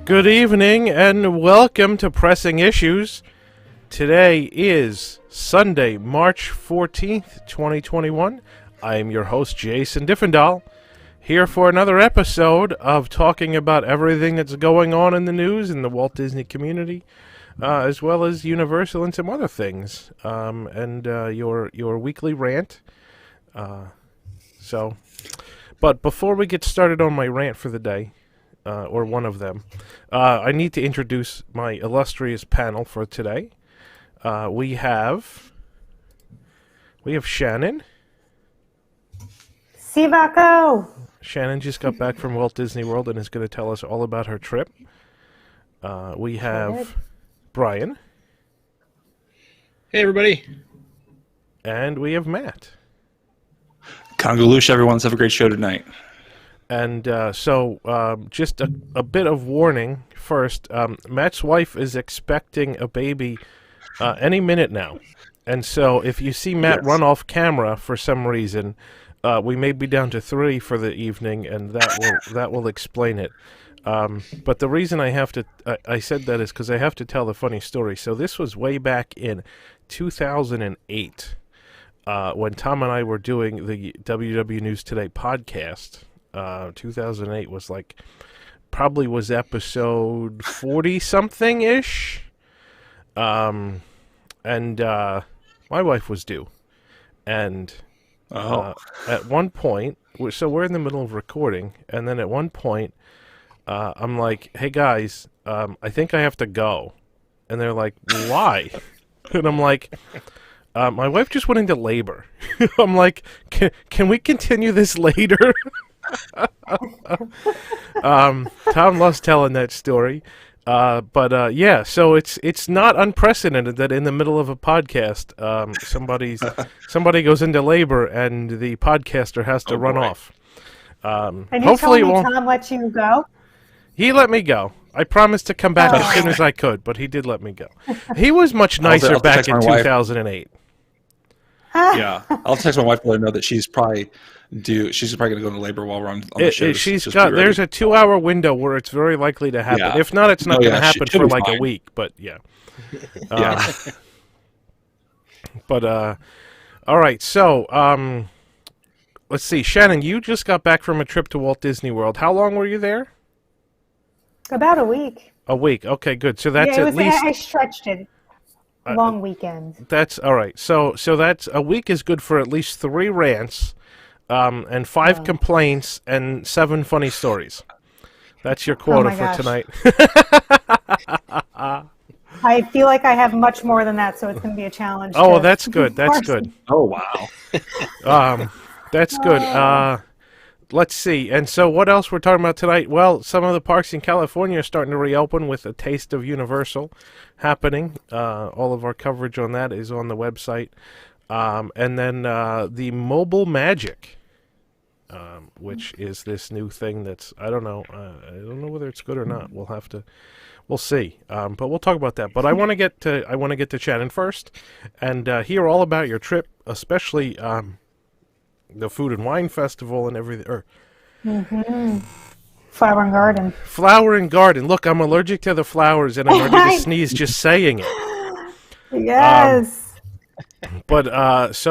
Good evening and welcome to Pressing Issues. Today is Sunday, March 14th, 2021. I am your host, Jason Diffendahl, here for another episode of talking about everything that's going on in the news in the Walt Disney community, as well as Universal and some other things, and your weekly rant. But before we get started on my rant for the day, or one of them, I need to introduce my illustrious panel for today. We have Shannon. Sivako! Shannon just got back from Walt Disney World and is going to tell us all about her trip. We have Brian. Hey, everybody. And we have Matt. Congaloosh, everyone. Let's have a great show tonight. And just a bit of warning first. Matt's wife is expecting a baby any minute now. And so if you see Matt run off camera for some reason, we may be down to 3 for the evening, and that will explain it. But the reason I said that is because I have to tell the funny story. So this was way back in 2008 when Tom and I were doing the WDW News Today podcast. 2008 was probably was episode 40-something-ish. And my wife was due. And at one point, so we're in the middle of recording, and then at one point, I'm like, hey guys, I think I have to go. And they're like, why? And I'm like, my wife just went into labor. I'm like, can we continue this later? Tom loves telling that story. Yeah, so it's not unprecedented that in the middle of a podcast, somebody goes into labor and the podcaster has to run off. And hopefully Tom let you go? He let me go. I promised to come back as soon as I could, but he did let me go. He was much nicer back in 2008. Yeah, I'll text my wife to let her know that she's probably due. She's probably going to go into labor while we're on the show. There's a 2-hour window where it's very likely to happen. Yeah. If not, it's not going to happen for like a week. But yeah. All right. So let's see. Shannon, you just got back from a trip to Walt Disney World. How long were you there? About a week. A week. Okay, good. So that's at least. I stretched it. Long weekend. That's all right. So that's a week is good for at least 3 rants, and 5 complaints and 7 funny stories. That's your quota for tonight. I feel like I have much more than that, so it's going to be a challenge. Oh, that's good. That's good. Oh, wow. That's good. Let's see. And so what else we're talking about tonight? Well, some of the parks in California are starting to reopen with a taste of Universal happening. All of our coverage on that is on the website. And then the Mobile Magic, which is this new thing that's, I don't know whether it's good or not. We'll see. But we'll talk about that. But I want to get to Shannon first and hear all about your trip, especially the Food and Wine Festival and everything. Flower and Garden. Flower and Garden. Look, I'm allergic to the flowers, and I'm ready to sneeze just saying it. Yes. Let's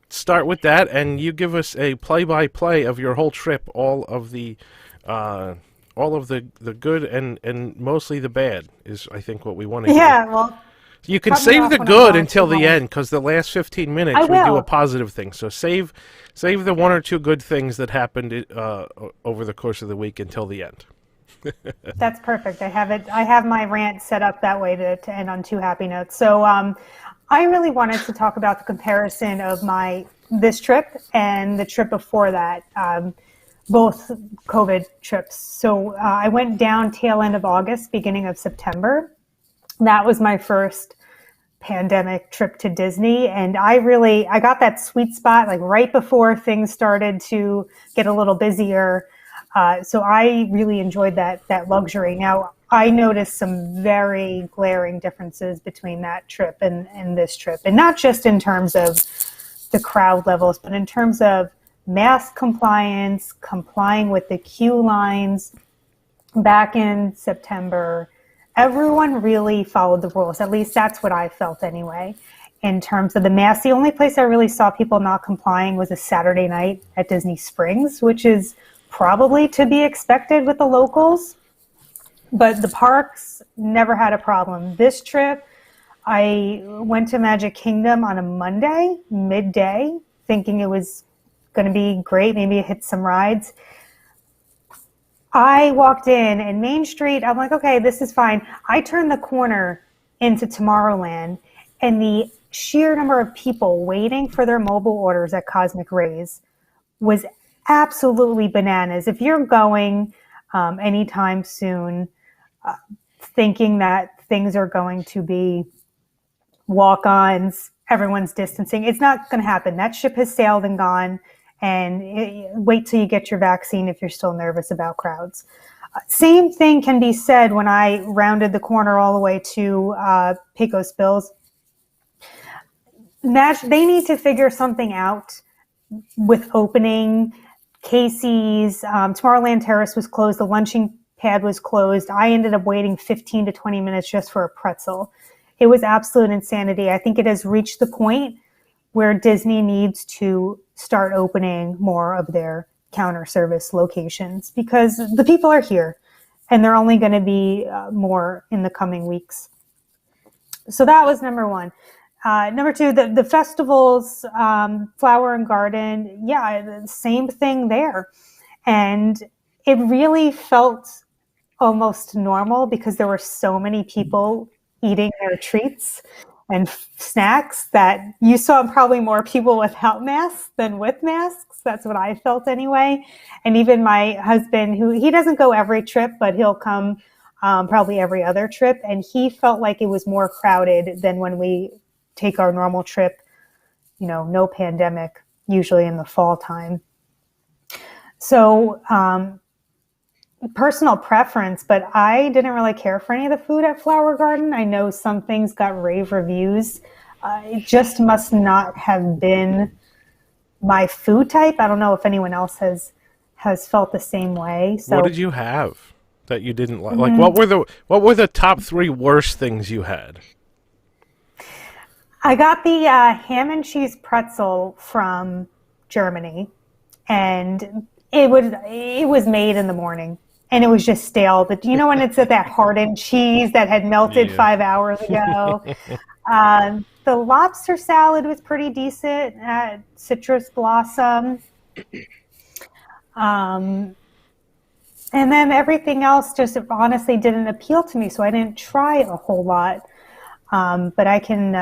start with that, and you give us a play-by-play of your whole trip, all of the good and mostly the bad is, I think, what we want to hear. Yeah, well. You can save the good until the end, because the last 15 minutes we do a positive thing. So save the 1 or 2 good things that happened over the course of the week until the end. That's perfect. I have my rant set up that way to end on 2 happy notes. So I really wanted to talk about the comparison of this trip and the trip before that, both COVID trips. So I went down tail end of August, beginning of September. That was my first pandemic trip to Disney. And I got that sweet spot like right before things started to get a little busier. So I really enjoyed that luxury. Now, I noticed some very glaring differences between that trip and this trip. And not just in terms of the crowd levels, but in terms of mask compliance, complying with the queue lines back in September. Everyone really followed the rules. At least that's what I felt anyway. In terms of the mask, the only place I really saw people not complying was a Saturday night at Disney Springs, which is probably to be expected with the locals. But the parks never had a problem. This trip, I went to Magic Kingdom on a Monday, midday, thinking it was going to be great, maybe hit some rides. I walked in and Main Street, I'm like, okay, this is fine. I turned the corner into Tomorrowland, and the sheer number of people waiting for their mobile orders at Cosmic Rays was absolutely bananas. If you're going anytime soon, thinking that things are going to be walk-ons, everyone's distancing, it's not going to happen. That ship has sailed and gone, and wait till you get your vaccine if you're still nervous about crowds. Same thing can be said when I rounded the corner all the way to Pecos Bills. They need to figure something out with opening. Casey's, Tomorrowland Terrace was closed. The lunching pad was closed. I ended up waiting 15 to 20 minutes just for a pretzel. It was absolute insanity. I think it has reached the point where Disney needs to start opening more of their counter service locations, because the people are here and they're only going to be more in the coming weeks. So that was number one. Number two, the festivals, Flower and Garden, the same thing there. And it really felt almost normal because there were so many people eating their treats and snacks that you saw probably more people without masks than with masks. That's what I felt anyway. And even my husband, he doesn't go every trip, but he'll come probably every other trip. And he felt like it was more crowded than when we take our normal trip, no pandemic, usually in the fall time. So personal preference, but I didn't really care for any of the food at Flower Garden. I know some things got rave reviews. It just must not have been my food type. I don't know if anyone else has felt the same way. So what did you have that you didn't like? Like, what were the top 3 worst things you had? I got the ham and cheese pretzel from Germany, and it was made in the morning, and it was just stale. But when it's that hardened cheese that had melted 5 hours ago? The lobster salad was pretty decent at Citrus Blossom. And then everything else just honestly didn't appeal to me, so I didn't try a whole lot. But I can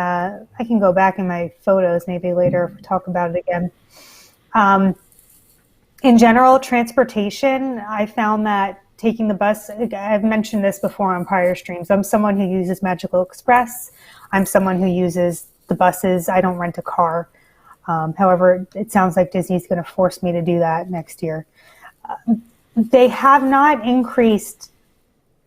go back in my photos maybe later if we talk about it again. In general, transportation, I found that taking the bus, I've mentioned this before on prior streams, I'm someone who uses Magical Express. I'm someone who uses the buses. I don't rent a car. However, it sounds like Disney's going to force me to do that next year. They have not increased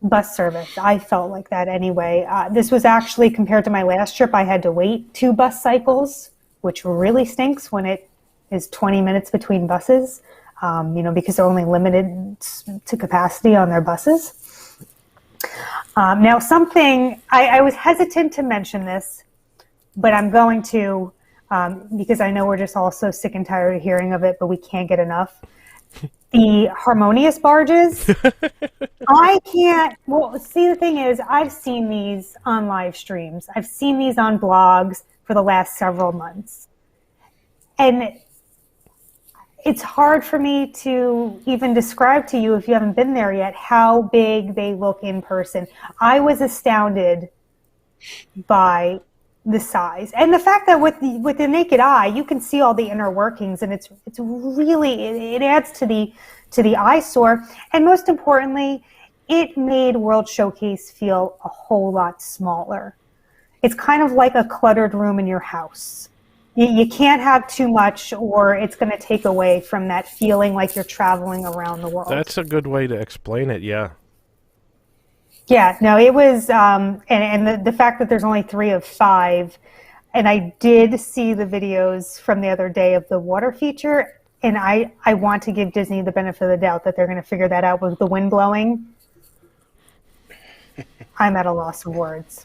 bus service. I felt like that anyway. This was actually, compared to my last trip, I had to wait 2 bus cycles, which really stinks when it is 20 minutes between buses, because they're only limited to capacity on their buses. Now, something, I was hesitant to mention this, but I'm going to, because I know we're just all so sick and tired of hearing of it, but we can't get enough. The Harmonious barges, I can't, see, the thing is, I've seen these on live streams. I've seen these on blogs for the last several months. And it's hard for me to even describe to you, if you haven't been there yet, how big they look in person. I was astounded by the size and the fact that with the naked eye you can see all the inner workings, and it's really, it adds to the eyesore. And most importantly, it made World Showcase feel a whole lot smaller. It's kind of like a cluttered room in your house. You can't have too much, or it's going to take away from that feeling like you're traveling around the world. That's a good way to explain it. Yeah, no, it was, and the fact that there's only 3 of 5, and I did see the videos from the other day of the water feature. and I want to give Disney the benefit of the doubt that they're going to figure that out with the wind blowing. I'm at a loss of words.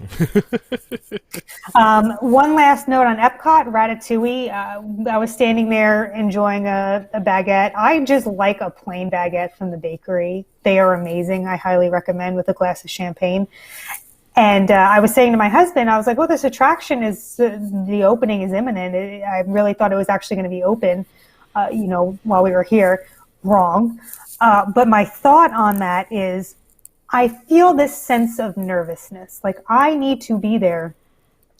One last note on EPCOT, Ratatouille. I was standing there enjoying a baguette. I just like a plain baguette from the bakery. They are amazing. I highly recommend with a glass of champagne. And I was saying to my husband, I was like, "Oh, this attraction is the opening is imminent." I really thought it was actually going to be open, while we were here. Wrong. But my thought on that is, I feel this sense of nervousness. Like I need to be there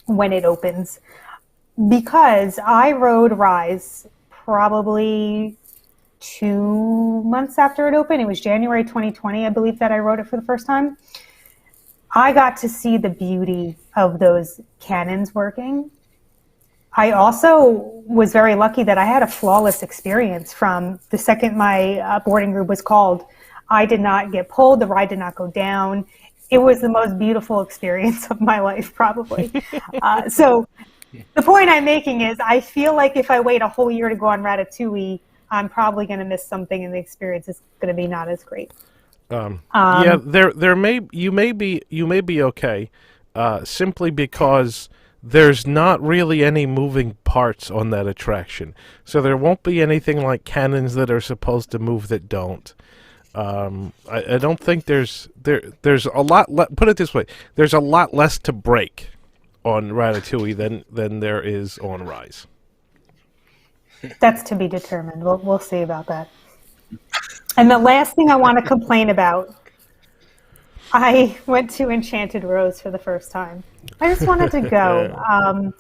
when it opens, because I rode Rise probably 2 months after it opened. It was January 2020, I believe, that I rode it for the first time. I got to see the beauty of those cannons working. I also was very lucky that I had a flawless experience from the second my boarding group was called. I did not get pulled. The ride did not go down. It was the most beautiful experience of my life, probably. So the point I'm making is I feel like if I wait a whole year to go on Ratatouille, I'm probably going to miss something, and the experience is going to be not as great. You may be okay, simply because there's not really any moving parts on that attraction. So there won't be anything like cannons that are supposed to move that don't. I don't think there's a lot. Put it this way: there's a lot less to break on Ratatouille than there is on Rise. That's to be determined. We'll see about that. And the last thing I want to complain about, I went to Enchanted Rose for the first time. I just wanted to go.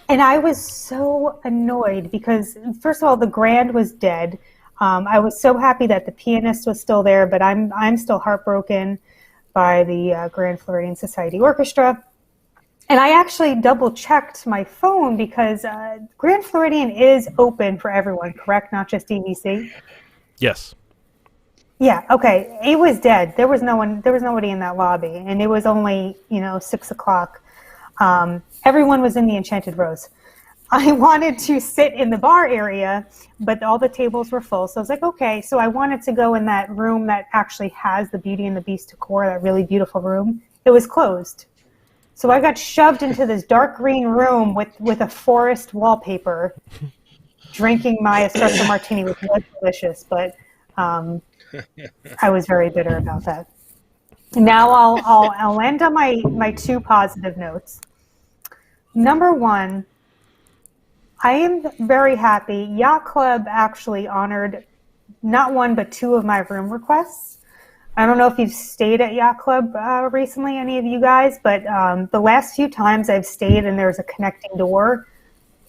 And I was so annoyed because, first of all, the Grand was dead. I was so happy that the pianist was still there, but I'm still heartbroken by the Grand Floridian Society Orchestra. And I actually double-checked my phone because Grand Floridian is open for everyone, correct? Not just DVC? Yes. Yeah, okay. It was dead. There was nobody in that lobby, and it was only, 6 o'clock. Everyone was in the Enchanted Rose. I wanted to sit in the bar area, but all the tables were full. So I was like, okay. So I wanted to go in that room that actually has the Beauty and the Beast decor, that really beautiful room. It was closed. So I got shoved into this dark green room with a forest wallpaper, drinking my espresso martini, which was delicious, but I was very bitter about that. Now I'll end on my two positive notes. Number one, I am very happy. Yacht Club actually honored not one but two of my room requests. I don't know if you've stayed at Yacht Club recently, any of you guys, but the last few times I've stayed and there's a connecting door,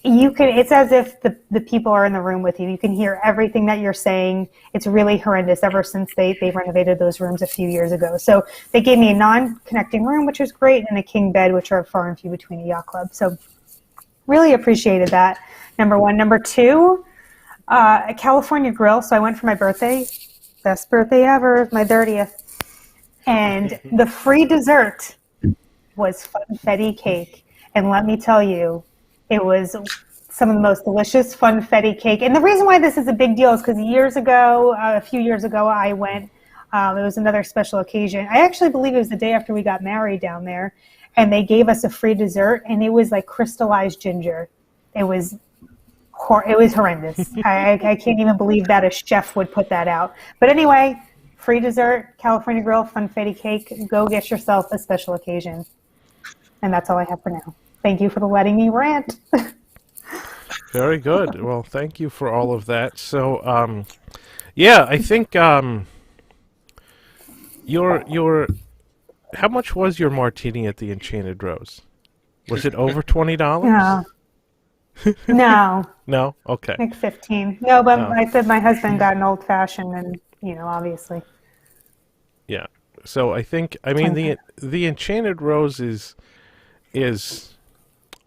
it's as if the people are in the room with you. You can hear everything that you're saying. It's really horrendous ever since they renovated those rooms a few years ago. So they gave me a non-connecting room, which was great, and a king bed, which are far and few between at Yacht Club. So really appreciated that, number one. Number two, a California grill. So I went for my birthday. Best birthday ever, my 30th. And the free dessert was funfetti cake. And let me tell you, it was some of the most delicious funfetti cake. And the reason why this is a big deal is because a few years ago, I went. It was another special occasion. I actually believe it was the day after we got married down there. And they gave us a free dessert, and it was like crystallized ginger. It was horrendous. I can't even believe that a chef would put that out. But anyway, free dessert, California Grill, funfetti cake. Go get yourself a special occasion. And that's all I have for now. Thank you for letting me rant. Very good. Well, thank you for all of that. So, I think your how much was your martini at the Enchanted Rose? Was it over $20? No. No. No? Okay. Like 15. No, but I said my husband got an old fashioned and, obviously. Yeah. So I think, the Enchanted Rose is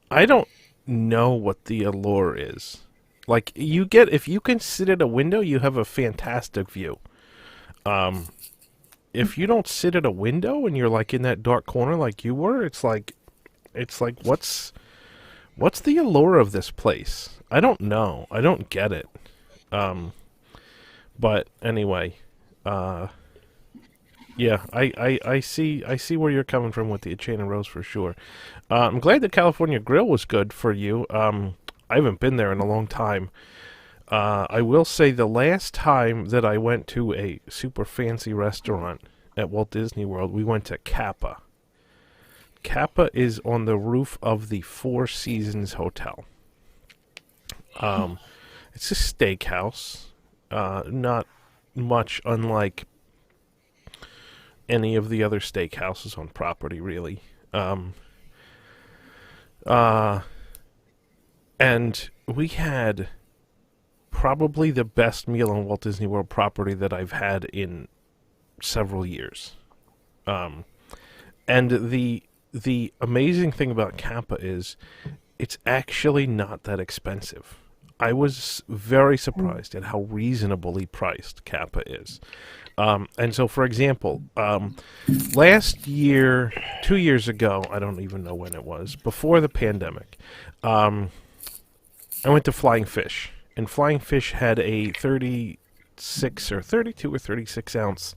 I don't know what the allure is. Like, if you can sit at a window, you have a fantastic view. If you don't sit at a window and you're like in that dark corner like you were, it's like what's the allure of this place? I don't know. I don't get it. But anyway, yeah, I see where you're coming from with the Enchanted Rose for sure. I'm glad the California Grill was good for you. I haven't been there in a long time. I will say the last time that I went to a super fancy restaurant at Walt Disney World, we went to Kappa. Kappa is on the roof of the Four Seasons Hotel. It's a steakhouse, not much unlike any of the other steakhouses on property, really. And we had probably the best meal on Walt Disney World property that I've had in several years. And the amazing thing about Kappa is it's actually not that expensive. I was very surprised at how reasonably priced Kappa is. And so, for example, last year, 2 years ago, I don't even know when it was, before the pandemic, I went to Flying Fish. And Flying Fish had a 36 or 32 or 36 ounce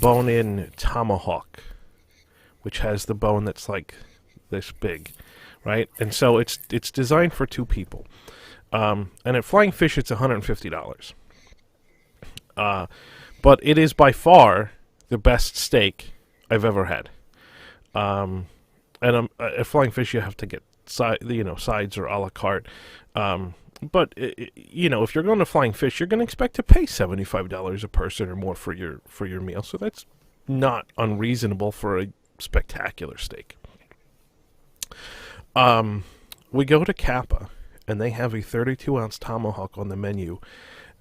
bone-in tomahawk, which has the bone that's like this big, right? And so it's designed for two people. And at Flying Fish, it's $150. But it is by far the best steak I've ever had. And at Flying Fish, you have to get sides or a la carte. But if you're going to Flying Fish, you're going to expect to pay $75 a person or more for your meal. So that's not unreasonable for a spectacular steak. We go to Kappa, and they have a 32-ounce tomahawk on the menu,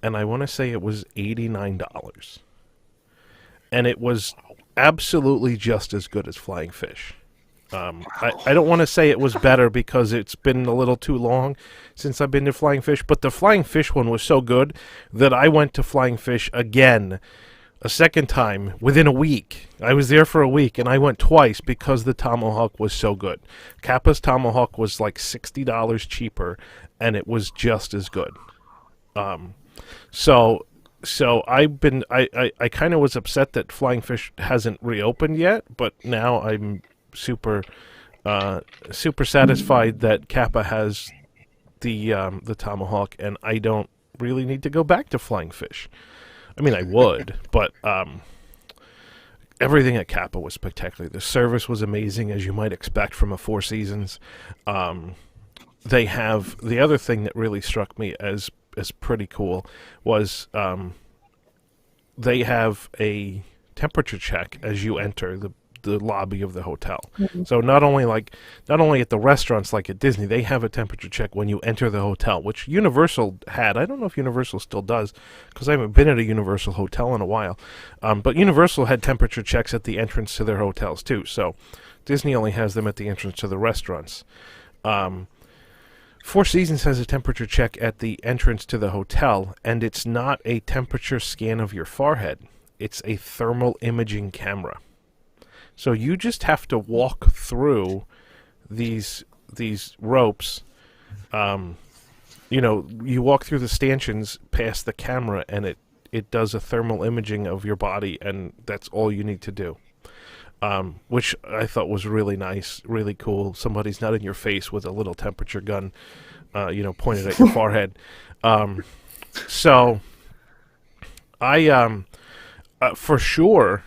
and I want to say it was $89. And it was absolutely just as good as Flying Fish. I don't want to say it was better because it's been a little too long since I've been to Flying Fish, but the Flying Fish one was so good that I went to Flying Fish again a second time within a week. I was there for a week, and I went twice because the tomahawk was so good. Kappa's tomahawk was like $60 cheaper, and it was just as good. So I kind of was upset that Flying Fish hasn't reopened yet, but now I'm super satisfied that Kappa has the tomahawk, and I don't really need to go back to Flying Fish. I mean, I would, but everything at Kappa was spectacular. The service was amazing, as you might expect from a Four Seasons. They have the other thing that really struck me as pretty cool was they have a temperature check as you enter the lobby of the hotel. Mm-hmm. So not only at the restaurants like at Disney, they have a temperature check when you enter the hotel, which Universal had. I don't know if Universal still does, because I haven't been at a Universal hotel in a while. But Universal had temperature checks at the entrance to their hotels too. So Disney only has them at the entrance to the restaurants. Four Seasons has a temperature check at the entrance to the hotel, and it's not a temperature scan of your forehead. It's a thermal imaging camera. So you just have to walk through these ropes. You walk through the stanchions past the camera, and it does a thermal imaging of your body, and that's all you need to do. Which I thought was really nice, really cool. Somebody's not in your face with a little temperature gun, pointed at your forehead. So I, for sure,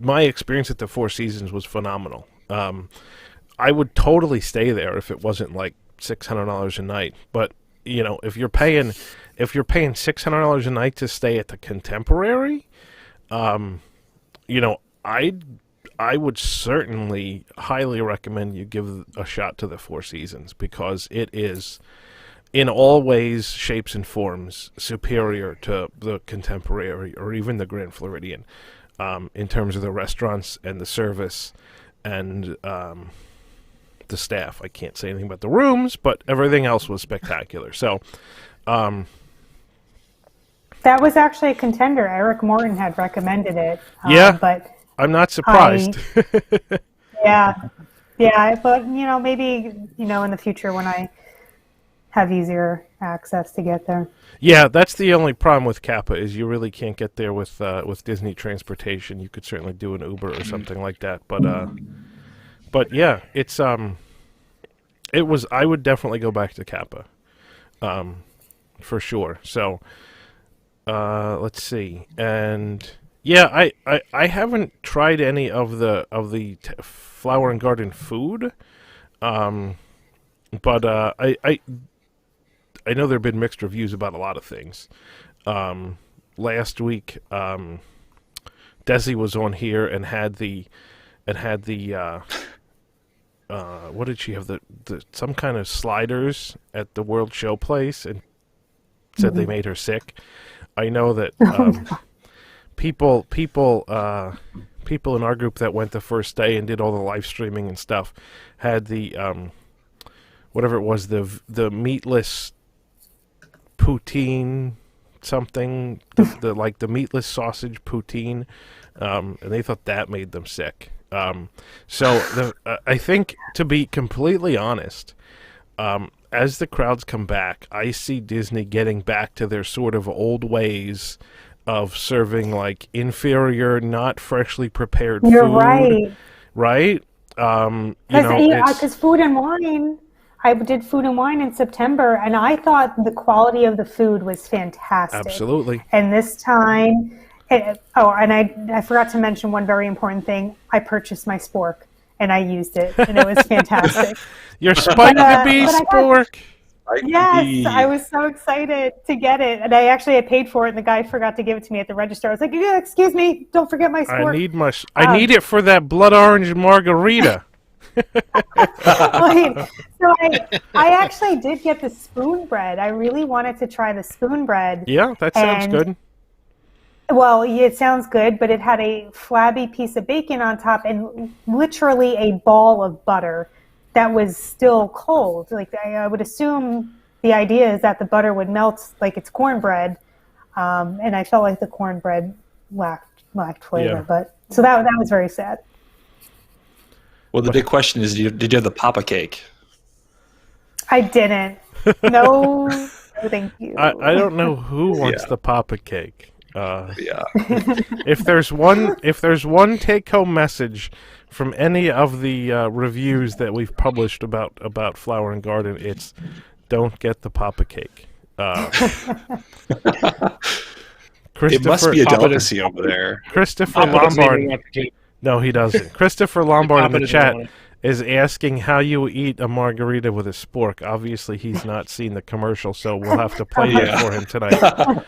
my experience at the Four Seasons was phenomenal. I would totally stay there if it wasn't like $600 a night. But if you're paying $600 a night to stay at the Contemporary, I would certainly highly recommend you give a shot to the Four Seasons, because it is, in all ways, shapes, and forms, superior to the Contemporary or even the Grand Floridian. In terms of the restaurants and the service and the staff. I can't say anything about the rooms, but everything else was spectacular. So, that was actually a contender. Eric Morton had recommended it. But I'm not surprised. Yeah, but maybe in the future when I have easier access to get there. Yeah, that's the only problem with Kappa is you really can't get there with Disney transportation. You could certainly do an Uber or something like that, but yeah, it's it was. I would definitely go back to Kappa, for sure. So, let's see, and yeah, I haven't tried any of the Flower and Garden food, but I know there have been mixed reviews about a lot of things. Last week, Desi was on here and had the what did she have, the some kind of sliders at the World Show place, and said they made her sick. I know that people in our group that went the first day and did all the live streaming and stuff had the whatever it was, the meatless poutine something, the like the meatless sausage poutine, and they thought that made them sick. So I think, to be completely honest, as the crowds come back, I see Disney getting back to their sort of old ways of serving like inferior, not freshly prepared food. You're right. Right? Because Food and Wine, I did Food and Wine in September, and I thought the quality of the food was fantastic. Absolutely. And this time, and I forgot to mention one very important thing. I purchased my Spork, and I used it, and it was fantastic. Your Spike the Bee Spork. Yes, I was so excited to get it, and I paid for it, and the guy forgot to give it to me at the register. I was like, "Yeah, excuse me, don't forget my Spork." I need it for that blood orange margarita. Wait, so I actually did get the spoon bread. I really wanted to try the spoon bread. Yeah, that sounds good. Well, it sounds good, but it had a flabby piece of bacon on top and literally a ball of butter that was still cold. Like, I would assume the idea is that the butter would melt like it's cornbread, and I felt like the cornbread lacked flavor. Yeah. But so that was very sad. Well, the big question is, did you have the Papa cake? I didn't. No, thank you. I don't know who wants the Papa cake. Yeah. If there's one take-home message from any of the reviews that we've published about Flower and Garden, it's don't get the Papa cake. It must be a delicacy over there. Christopher Lombard. No, he doesn't. Christopher Lombard in the chat is asking how you eat a margarita with a spork. Obviously, he's not seen the commercial, so we'll have to play that for him tonight.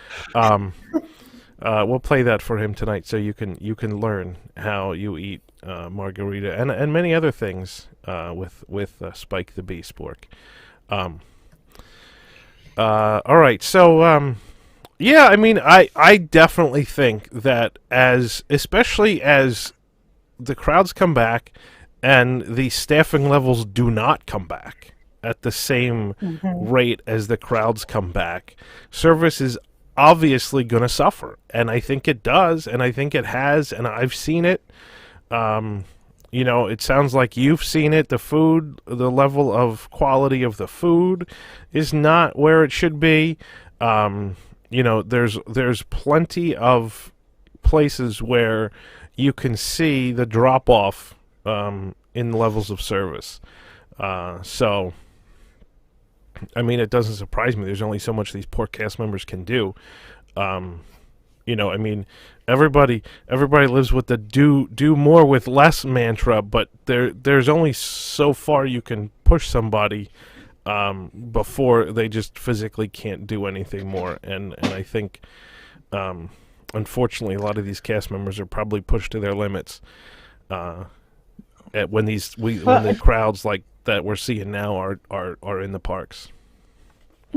We'll play that for him tonight, so you can learn how you eat margarita and many other things with Spike the Bee spork. All right, so yeah, I mean, I definitely think that especially as the crowds come back and the staffing levels do not come back at the same rate as the crowds come back, service is obviously going to suffer. And I think it does, and I think it has, and I've seen it. It sounds like you've seen it. The food, the level of quality of the food is not where it should be. There's plenty of places where you can see the drop-off in levels of service. So, I mean, it doesn't surprise me. There's only so much these poor cast members can do. I mean, everybody lives with the do more with less mantra, but there's only so far you can push somebody before they just physically can't do anything more. And I think, unfortunately, a lot of these cast members are probably pushed to their limits when the crowds like that we're seeing now are in the parks.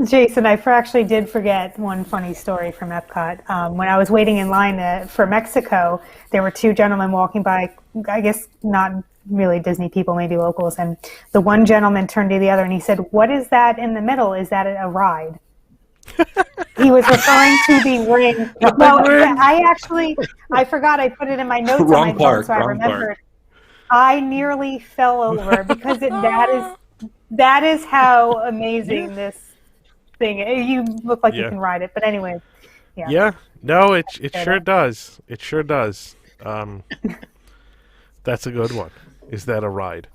Jason, I actually did forget one funny story from EPCOT. When I was waiting in line for Mexico, there were two gentlemen walking by, I guess not really Disney people, maybe locals, and the one gentleman turned to the other and he said, "What is that in the middle? Is that a ride?" He was referring to the ring. I forgot I put it in my notes on my phone, so I remembered. I nearly fell over because that is how amazing thing. You look like you Yeah. can ride it, but anyway, yeah. Yeah. No, it sure does. It sure does. That's a good one. Is that a ride?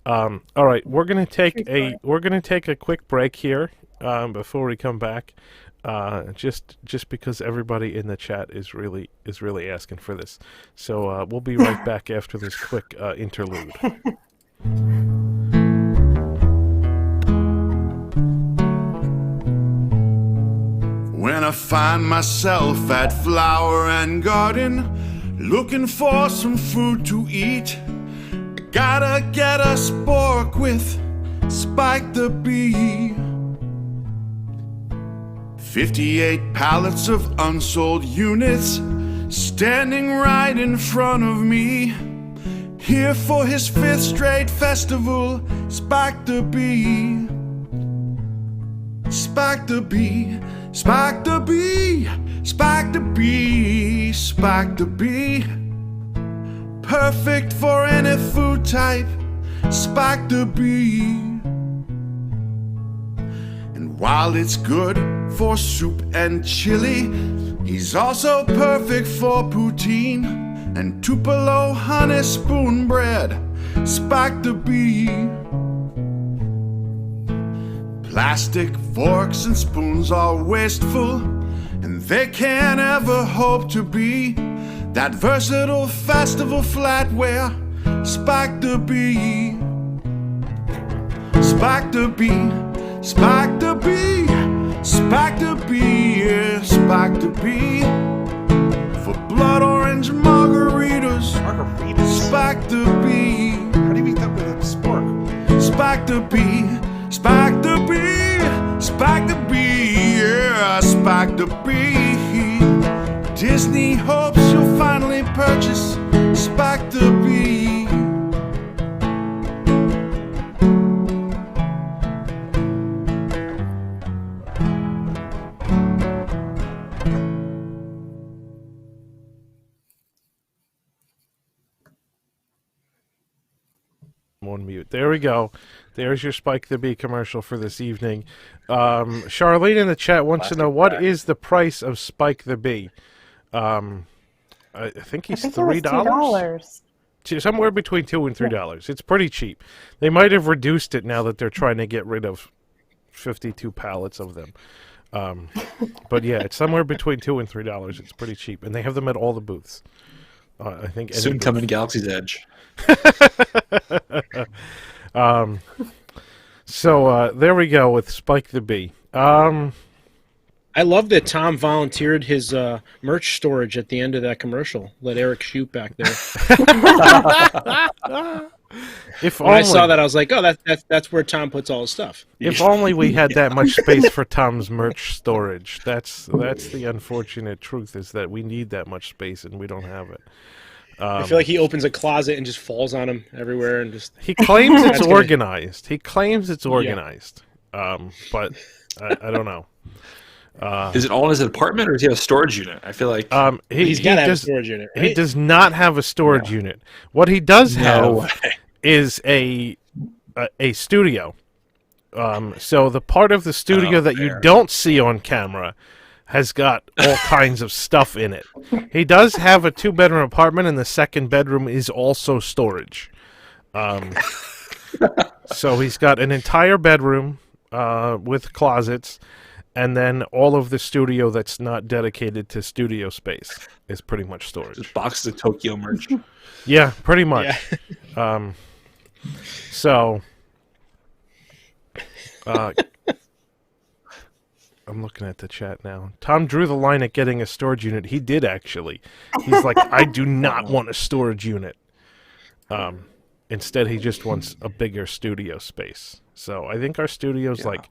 All right, we're gonna take a quick break here before we come back. Just because everybody in the chat is really asking for this, so we'll be right back after this quick interlude. When I find myself at Flower and Garden, looking for some food to eat, I gotta get a Spork with Spike the Bee. 58 pallets of unsold units standing right in front of me. Here for his 5th straight festival, Spike the Bee. Spike the Bee, Spike the Bee, Spike the Bee, Spike the Bee. Perfect for any food type, Spike the Bee. And while it's good for soup and chili, he's also perfect for poutine and Tupelo honey spoon bread, Spike the Bee. Plastic forks and spoons are wasteful, and they can't ever hope to be that versatile festival flatware, Spike the Bee. Spike the Bee, Spike the Bee, Spike the Bee, yeah, Spike the Bee. For blood orange margaritas, Spike the Bee. How do you eat that with a spork? Spike the Bee, Spike the Bee, Spike the Bee, yeah, Spike the Bee. Disney hopes you'll finally purchase Spike the Bee. On mute. There we go. There's your Spike the Bee commercial for this evening. Charlene in the chat wants to know what is the price of Spike the Bee. I think he's $3. Somewhere between $2 and $3. It's pretty cheap. They might have reduced it now that they're trying to get rid of 52 pallets of them. But yeah, it's somewhere between $2 and $3. It's pretty cheap, and they have them at all the booths. I think Soon coming Galaxy's Edge. So there we go with Spike the Bee. I love that Tom volunteered his merch storage at the end of that commercial. Let Eric shoot back there. If when only, I saw that, I was like, "Oh, that's where Tom puts all his stuff." If only we had that much space for Tom's merch storage. That's the unfortunate truth, is that we need that much space and we don't have it. I feel like he opens a closet and just falls on him everywhere, and just. He claims it's organized. He claims it's organized, but I don't know. Is it all in his apartment, or does he have a storage unit? I feel like he's got to have a storage unit. Right? He does not have a storage unit. What he does have is a studio. So the part of the studio that you don't see on camera has got all kinds of stuff in it. He does have a 2-bedroom apartment, and the second bedroom is also storage. So he's got an entire bedroom with closets, and then all of the studio that's not dedicated to studio space is pretty much storage. Just boxes of Tokyo merch. Yeah, pretty much. Yeah. So I'm looking at the chat now. Tom drew the line at getting a storage unit. He did, actually. He's like, I do not want a storage unit. Instead, he just wants a bigger studio space. So I think our studio's like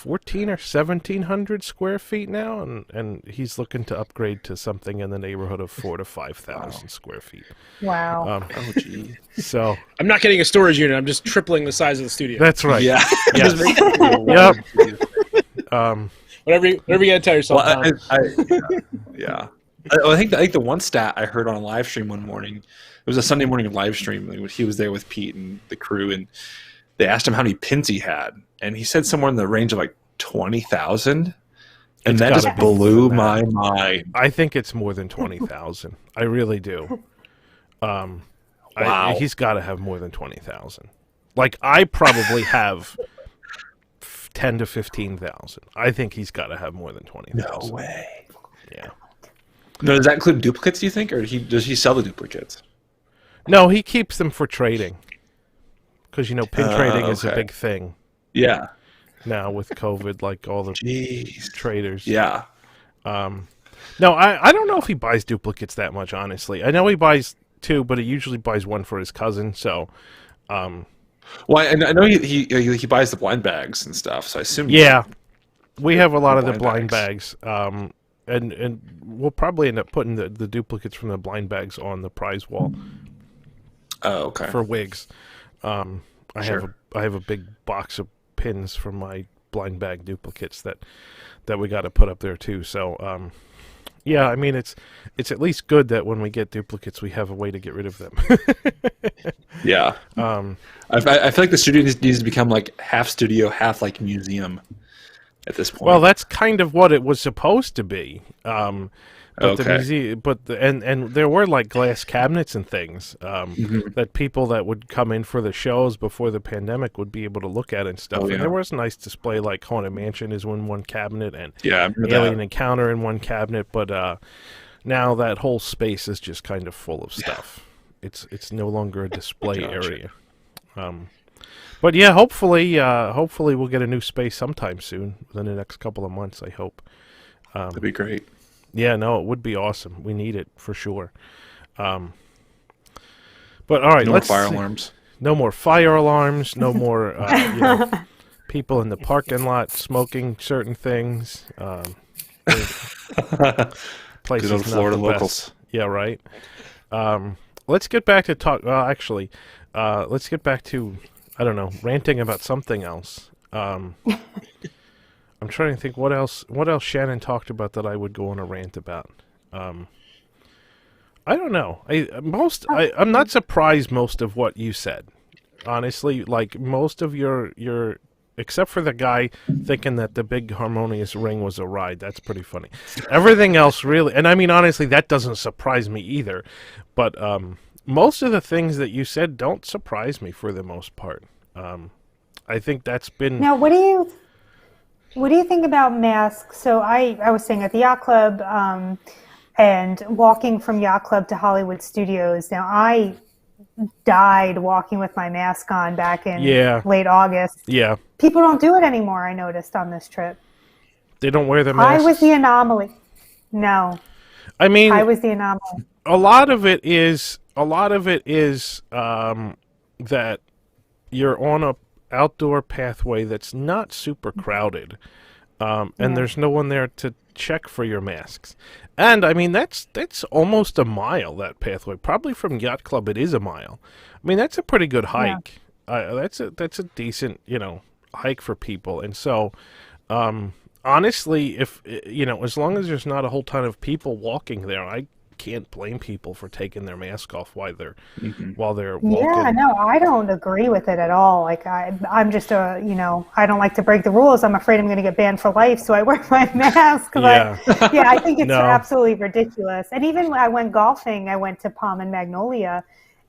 1,400 or 1,700 square feet now, and he's looking to upgrade to something in the neighborhood of 4,000 to 5,000 square feet. Wow. Oh, gee. So I'm not getting a storage unit. I'm just tripling the size of the studio. That's right. Yeah. Yes. Yep. Whatever you gotta tell yourself. Well, I think the one stat I heard on a live stream one morning, it was a Sunday morning live stream. Like, he was there with Pete and the crew, and they asked him how many pins he had, and he said somewhere in the range of like 20,000, and It's that gotta just be more blew than my that. mind. I think it's more than 20,000. I really do. Wow. He's got to have more than 20,000. Like, I probably have 10 to 15,000. I think he's got to have more than 20,000. No way. Yeah. No, does that include duplicates, do you think, or does he sell the duplicates? No, he keeps them for trading. Because, pin trading is a okay. big thing Yeah. now with COVID, like all the Jeez. traders. Yeah. No, I don't know if he buys duplicates that much, honestly. I know he buys 2, but he usually buys 1 for his cousin, so... Well, and I know he buys the blind bags and stuff, so I assume... Yeah, we have a lot of the blind blind bags. And we'll probably end up putting the duplicates from the blind bags on the prize wall. Oh, okay. For WIGS. I have a big box of pins from my blind bag duplicates that we got to put up there too. So yeah, I mean it's at least good that when we get duplicates we have a way to get rid of them. Yeah. I feel like the studio needs to become like half studio, half like museum at this point. Well, that's kind of what it was supposed to be. But the Okay. museum, and there were like glass cabinets and things that people that would come in for the shows before the pandemic would be able to look at and stuff. Oh, yeah. And there was a nice display, like Haunted Mansion is in one cabinet, and Yeah, I remember Alien that. Encounter in one cabinet. But now that whole space is just kind of full of stuff. It's no longer a display Gotcha. area. But yeah, hopefully we'll get a new space sometime soon, within the next couple of months. I hope. That'd be great. Yeah, no, it would be awesome. We need it for sure. But all right, No let's fire see. alarms. No more fire alarms. No more people in the parking lot smoking certain things. Places Good old not Florida the locals. best. Yeah, right. Let's get back to talk. Well, actually, let's get back to ranting about something else. I'm trying to think what else Shannon talked about that I would go on a rant about. I don't know. I'm not surprised most of what you said. Honestly, like most of your except for the guy thinking that the big Harmonious ring was a ride. That's pretty funny. Everything else really, and I mean honestly, that doesn't surprise me either. But most of the things that you said don't surprise me for the most part. I think that's been Now, what do you think about masks? So I was saying at the yacht club and walking from yacht club to Hollywood Studios. Now, I died walking with my mask on back in late August. Yeah. People don't do it anymore, I noticed on this trip. They don't wear the masks. I was the anomaly. No. I mean, I was the anomaly. a lot of it is that you're on a outdoor pathway that's not super crowded, and there's no one there to check for your masks. And I mean that's almost a mile, that pathway. Probably from yacht club it is a mile. I mean that's a pretty good hike. That's a decent hike for people. And so honestly, if as long as there's not a whole ton of people walking there, I can't blame people for taking their mask off while they're walking. Yeah, no, I don't agree with it at all. Like I'm just I don't like to break the rules. I'm afraid I'm going to get banned for life, so I wear my mask. Yeah. But I think it's No. absolutely ridiculous. And even when I went golfing, I went to Palm and Magnolia,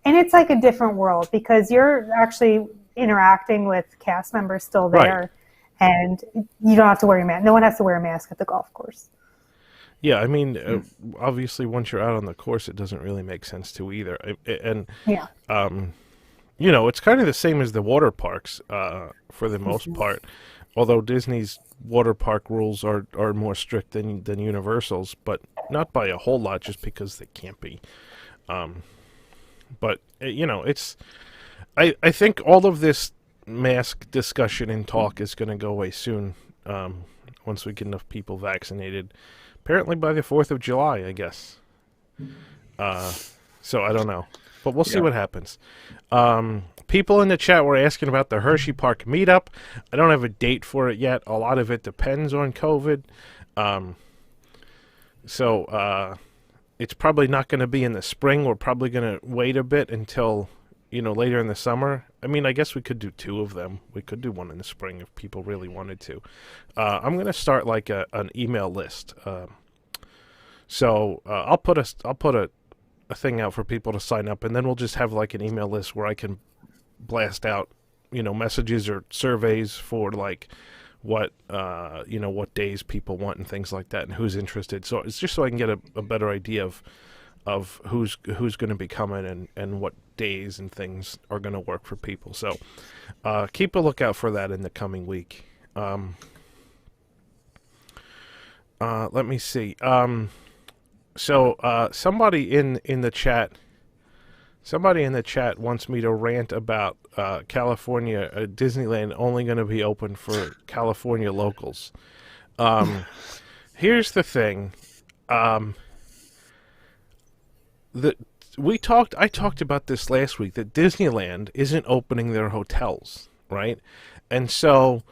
and it's like a different world because you're actually interacting with cast members still there, and you don't have to wear your mask. No one has to wear a mask at the golf course. Yeah, I mean, obviously, once you're out on the course, it doesn't really make sense to either. And it's kind of the same as the water parks for the most part. Although Disney's water park rules are more strict than Universal's, but not by a whole lot, just because they can't be. But it's. I think all of this mask discussion and talk is going to go away soon. Once we get enough people vaccinated. Apparently by the 4th of July, I guess. So I don't know. But we'll see what happens. People in the chat were asking about the Hershey Park meetup. I don't have a date for it yet. A lot of it depends on COVID. So it's probably not going to be in the spring. We're probably going to wait a bit until, later in the summer. I mean, I guess we could do 2 of them. We could do one in the spring if people really wanted to. I'm going to start like an email list. So I'll put a thing out for people to sign up, and then we'll just have like an email list where I can blast out, messages or surveys for like what what days people want and things like that, and who's interested. So it's just so I can get a better idea of who's going to be coming and what days and things are going to work for people. So keep a lookout for that in the coming week. Let me see. So somebody in the chat wants me to rant about California Disneyland only going to be open for California locals. Here's the thing. I talked about this last week, that Disneyland isn't opening their hotels, right? And so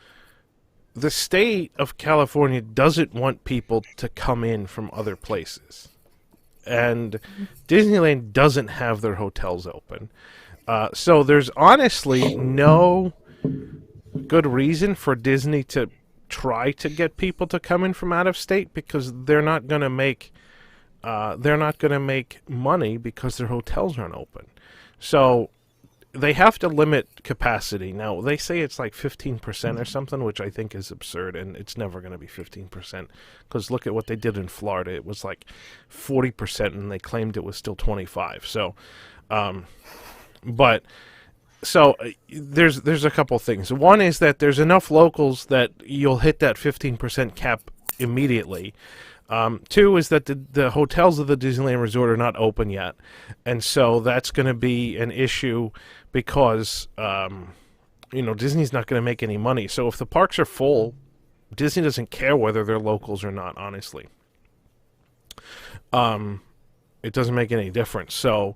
the state of California doesn't want people to come in from other places. And Disneyland doesn't have their hotels open. So there's honestly no good reason for Disney to try to get people to come in from out of state, because they're not going to make money because their hotels aren't open. So they have to limit capacity. Now, they say it's like 15% or something, which I think is absurd, and it's never going to be 15%, because look at what they did in Florida. It was like 40%, and they claimed it was still 25%. So, there's a couple things. One is that there's enough locals that you'll hit that 15% cap immediately. 2 is that the hotels of the Disneyland Resort are not open yet, and so that's going to be an issue because Disney's not going to make any money. So if the parks are full, Disney doesn't care whether they're locals or not. Honestly, it doesn't make any difference. So.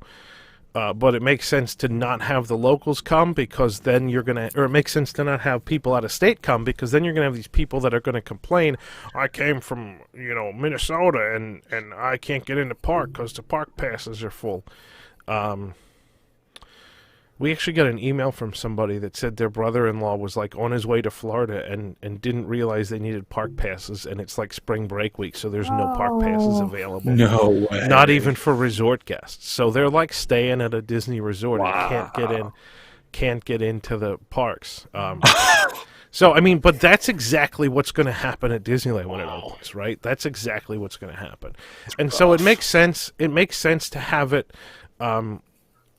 But it makes sense to not have the locals come, because then it makes sense to not have people out of state come, because then you're going to have these people that are going to complain, I came from, Minnesota and I can't get in the park because the park passes are full. We actually got an email from somebody that said their brother-in-law was like on his way to Florida and didn't realize they needed park passes, and it's like spring break week, so there's no park passes available. No way. Not even for resort guests. So they're like staying at a Disney resort and can't get into the parks. So I mean, but that's exactly what's going to happen at Disneyland when it opens, right? That's exactly what's going to happen. And so it makes sense. It makes sense to have it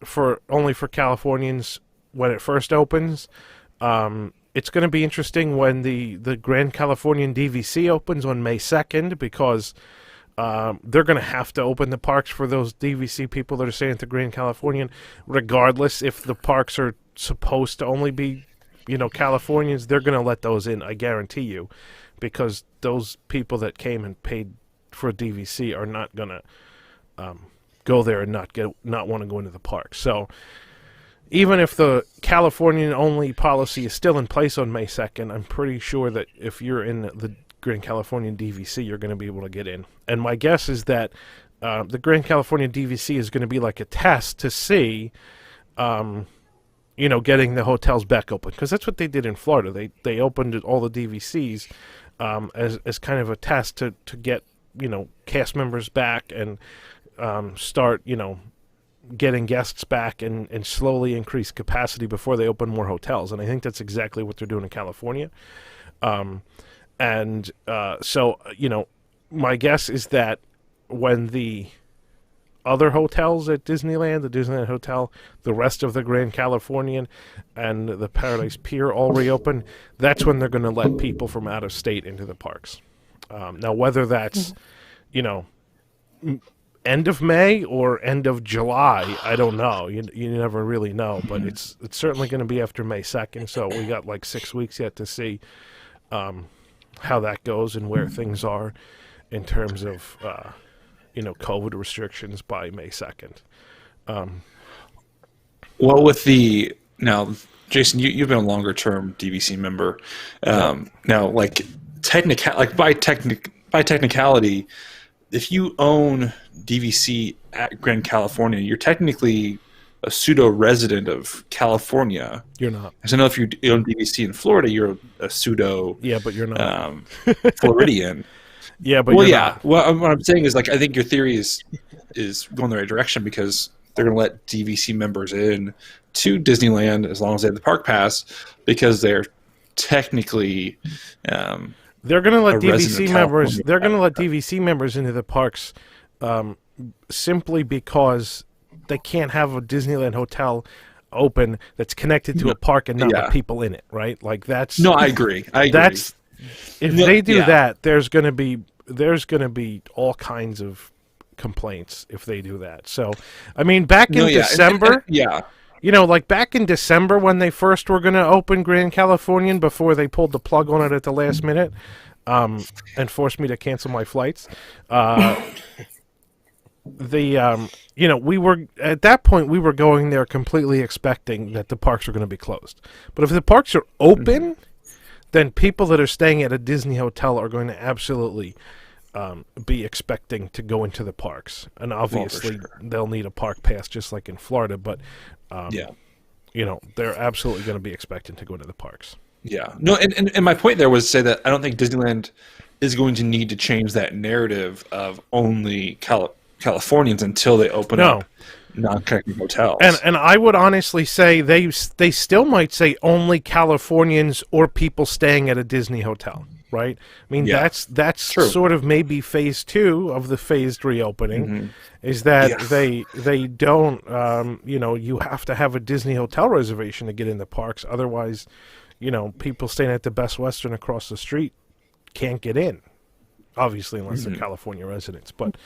for Californians when it first opens. It's going to be interesting when the Grand Californian DVC opens on May 2nd, because they're going to have to open the parks for those DVC people that are staying at the Grand Californian, regardless if the parks are supposed to only be, Californians. They're going to let those in, I guarantee you, because those people that came and paid for a DVC are not going to go there and not want to go into the park. So even if the Californian only policy is still in place on May 2nd, I'm pretty sure that if you're in the Grand Californian DVC, you're going to be able to get in. And my guess is that the Grand Californian DVC is going to be like a test to see, getting the hotels back open, because that's what they did in Florida. They opened all the DVCs as kind of a test to get cast members back and start getting guests back and slowly increase capacity before they open more hotels. And I think that's exactly what they're doing in California. So my guess is that when the other hotels at Disneyland, the Disneyland Hotel, the rest of the Grand Californian, and the Paradise Pier all reopen, that's when they're going to let people from out of state into the parks. Now, whether that's, end of May or end of July, I don't know. You never really know, but it's certainly going to be after May 2nd, so we got like 6 weeks yet to see how that goes and where things are in terms of COVID restrictions by May 2nd. Well, now, Jason, you've been a longer term DVC member. Now, like by technicality, if you own DVC at Grand California, you're technically a pseudo resident of California. You're not. Because I know if you own DVC in Florida, you're a pseudo Yeah, but you're not. Floridian. Yeah, but Well, you're yeah. not. Well, what I'm saying is, like, I think your theory is going the right direction because they're going to let DVC members in to Disneyland as long as they have the park pass because they're technically They're going to let a resident DVC of members. California. They're going to let DVC members into the parks simply because they can't have a Disneyland hotel open that's connected to a park and not Yeah. let people in it, right? Like that's No, I agree. That's if No, they do yeah. that, there's going to be all kinds of complaints if they do that. So, I mean, back in December, yeah. you know, like back in December when they first were going to open Grand Californian before they pulled the plug on it at the last minute, and forced me to cancel my flights. You know, we were at that point we were going there completely expecting that the parks were going to be closed. But if the parks are open, then people that are staying at a Disney hotel are going to absolutely be expecting to go into the parks. And obviously they'll need a park pass just like in Florida, but you know, they're absolutely going to be expecting to go to the parks. Yeah. No, and my point there was to say that I don't think Disneyland is going to need to change that narrative of only Californians until they open up non-connected hotels. And I would honestly say they still might say only Californians or people staying at a Disney hotel, right? I mean, that's True. sort of maybe phase 2 of the phased reopening is that they don't, you know, you have to have a Disney hotel reservation to get in the parks. Otherwise, you know, people staying at the Best Western across the street can't get in, obviously, unless they're California residents. But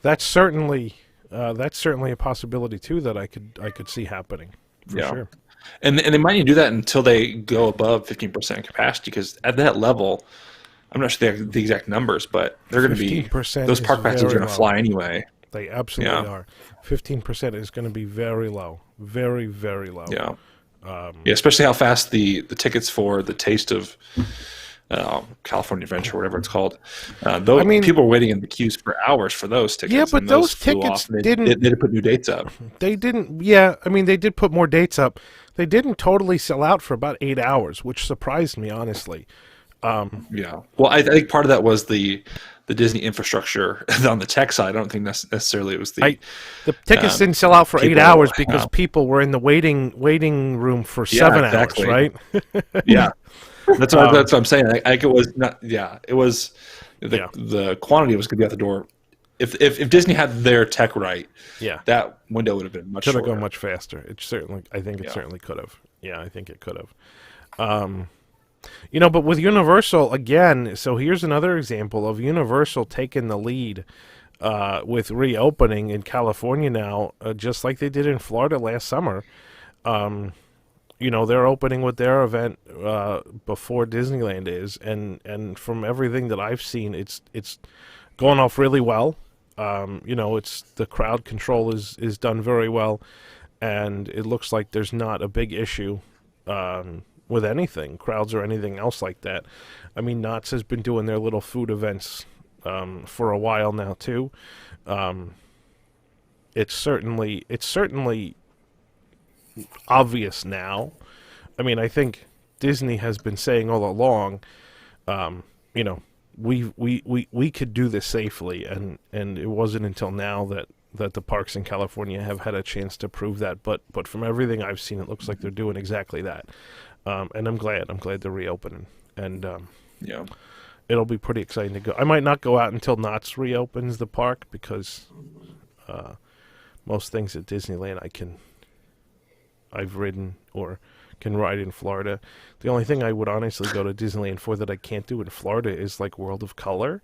that's certainly a possibility too that I could see happening for sure. And they might need to do that until they go above 15% capacity, because at that level, I'm not sure the exact numbers, but they're going to be 15% those park passes are very going to low. fly anyway. They absolutely are. 15% is going to be very low, very very low. Yeah. Yeah, especially how fast the tickets for the Taste of California Adventure, whatever it's called. Though, I mean, people were waiting in the queues for hours for those tickets. Yeah, but and those flew tickets off, and didn't. They did put new dates up. They didn't. Yeah, I mean, they did put more dates up. They didn't totally sell out for about 8 hours, which surprised me honestly. Yeah. Well, I think part of that was the Disney infrastructure on the tech side. I don't think necessarily it was the tickets didn't sell out for 8 people, hours because people were in the waiting room for 7 exactly. hours, right? Yeah. That's what I'm saying. Like it was not. Yeah, it was. The quantity was going to be out the door. If Disney had their tech right, that window would have been much shorter. Could have gone much faster. I think it certainly could have. Yeah, I think it could have. You know, but with Universal again, so here's another example of Universal taking the lead with reopening in California now, just like they did in Florida last summer. You know, they're opening with their event before Disneyland is, and from everything that I've seen, it's going off really well. You know, the crowd control is done very well, and it looks like there's not a big issue with anything, crowds or anything else like that. I mean, Knott's has been doing their little food events for a while now too. It's certainly obvious now. I mean, I think Disney has been saying all along, you know, we could do this safely, and it wasn't until now that the parks in California have had a chance to prove that. But from everything I've seen, it looks like they're doing exactly that. And I'm glad they're reopening, and it'll be pretty exciting to go. I might not go out until Knott's reopens the park because most things at Disneyland I've ridden or can ride in Florida. The only thing I would honestly go to Disneyland for that I can't do in Florida is like World of Color,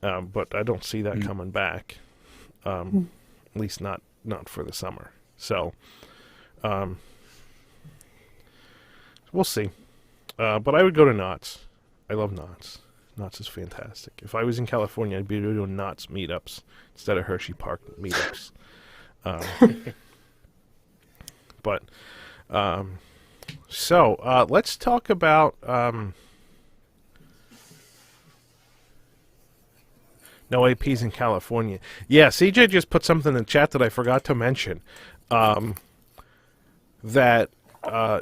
but I don't see that coming back, at least not for the summer. So we'll see. But I would go to Knott's. I love Knott's. Knott's is fantastic. If I was in California, I'd be doing Knott's meetups instead of Hershey Park meetups. But so let's talk about No APs in California. Yeah, CJ just put something in the chat that I forgot to mention. That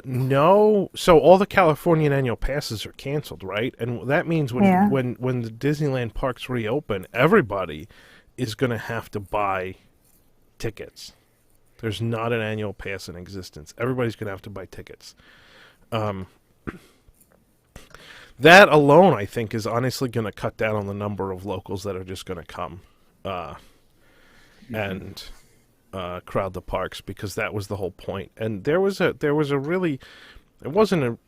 no, so all the Californian annual passes are canceled, right? And that means when the Disneyland parks reopen, everybody is going to have to buy tickets. There's not an annual pass in existence. Everybody's going to have to buy tickets. That alone, I think, is honestly going to cut down on the number of locals that are just going to come and crowd the parks, because that was the whole point. And there was a really, it wasn't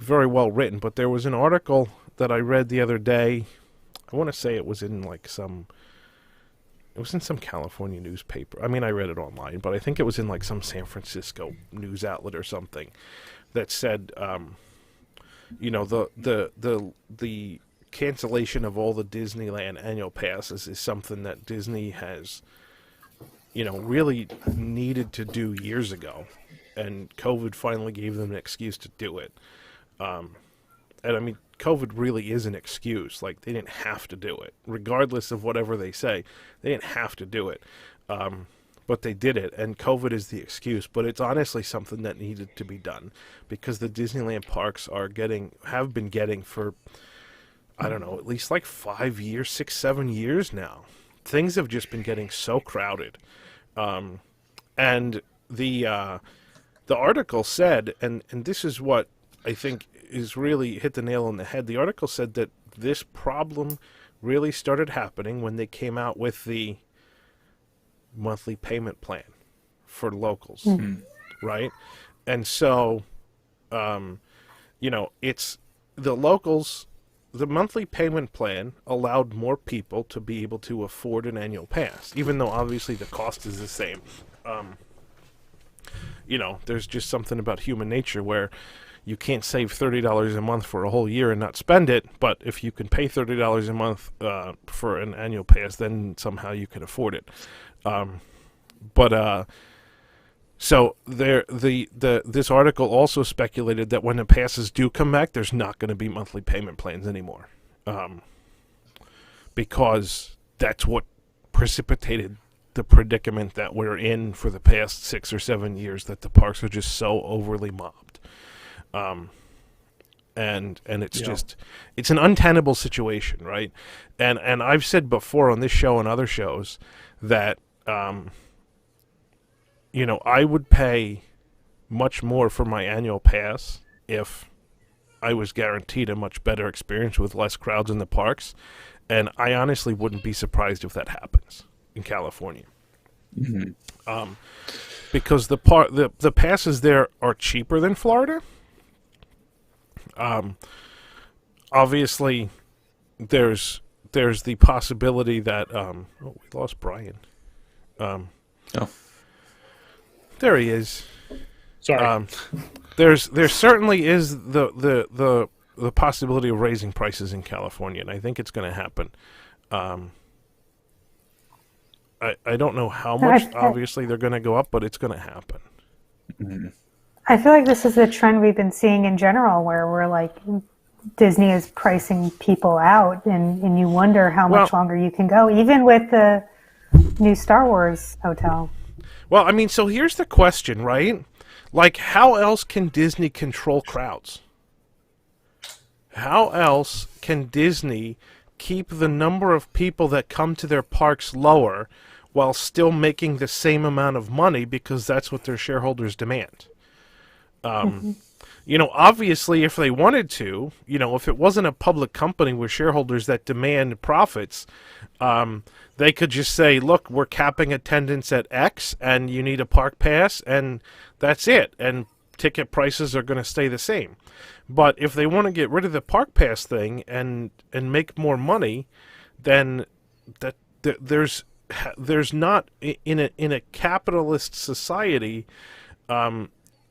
very well written, but there was an article that I read the other day. I want to say it was in some California newspaper. I mean, I read it online, but I think it was in some San Francisco news outlet or something that said, the cancellation of all the Disneyland annual passes is something that Disney has, really needed to do years ago, and COVID finally gave them an excuse to do it. And I mean, COVID really is an excuse. They didn't have to do it, regardless of whatever they say. They didn't have to do it, but they did it, and COVID is the excuse. But it's honestly something that needed to be done, because the Disneyland parks have been getting for, I don't know, at least 5 years, 6, 7 years now. Things have just been getting so crowded. And the article said, and this is what I think is really hit the nail on the head. The article said that this problem really started happening when they came out with the monthly payment plan for locals, right? And so, it's the locals. The monthly payment plan allowed more people to be able to afford an annual pass, even though obviously the cost is the same. There's just something about human nature where you can't save $30 a month for a whole year and not spend it, but if you can pay $30 a month for an annual pass, then somehow you can afford it. So this article also speculated that when the passes do come back, there's not going to be monthly payment plans anymore, because that's what precipitated the predicament that we're in for the past 6 or 7 years, that the parks are just so overly mobbed, and it's just, it's an untenable situation, right? And I've said before on this show and other shows that I would pay much more for my annual pass if I was guaranteed a much better experience with less crowds in the parks, and I honestly wouldn't be surprised if that happens in California. Because the passes there are cheaper than Florida. Obviously, there's the possibility that we lost Brian. There he is. Sorry. There certainly is the possibility of raising prices in California, and I think it's going to happen. I don't know how much. Obviously, they're going to go up, but it's going to happen. I feel like this is a trend we've been seeing in general, where we're Disney is pricing people out, and you wonder how much longer you can go, even with the new Star Wars hotel. Well, I mean, so here's the question, right? How else can Disney control crowds? How else can Disney keep the number of people that come to their parks lower while still making the same amount of money, because that's what their shareholders demand? Obviously, if they wanted to, if it wasn't a public company with shareholders that demand profits, they could just say, look, we're capping attendance at X, and you need a park pass, and that's it. And ticket prices are going to stay the same. But if they want to get rid of the park pass thing and make more money, then there's not in a capitalist society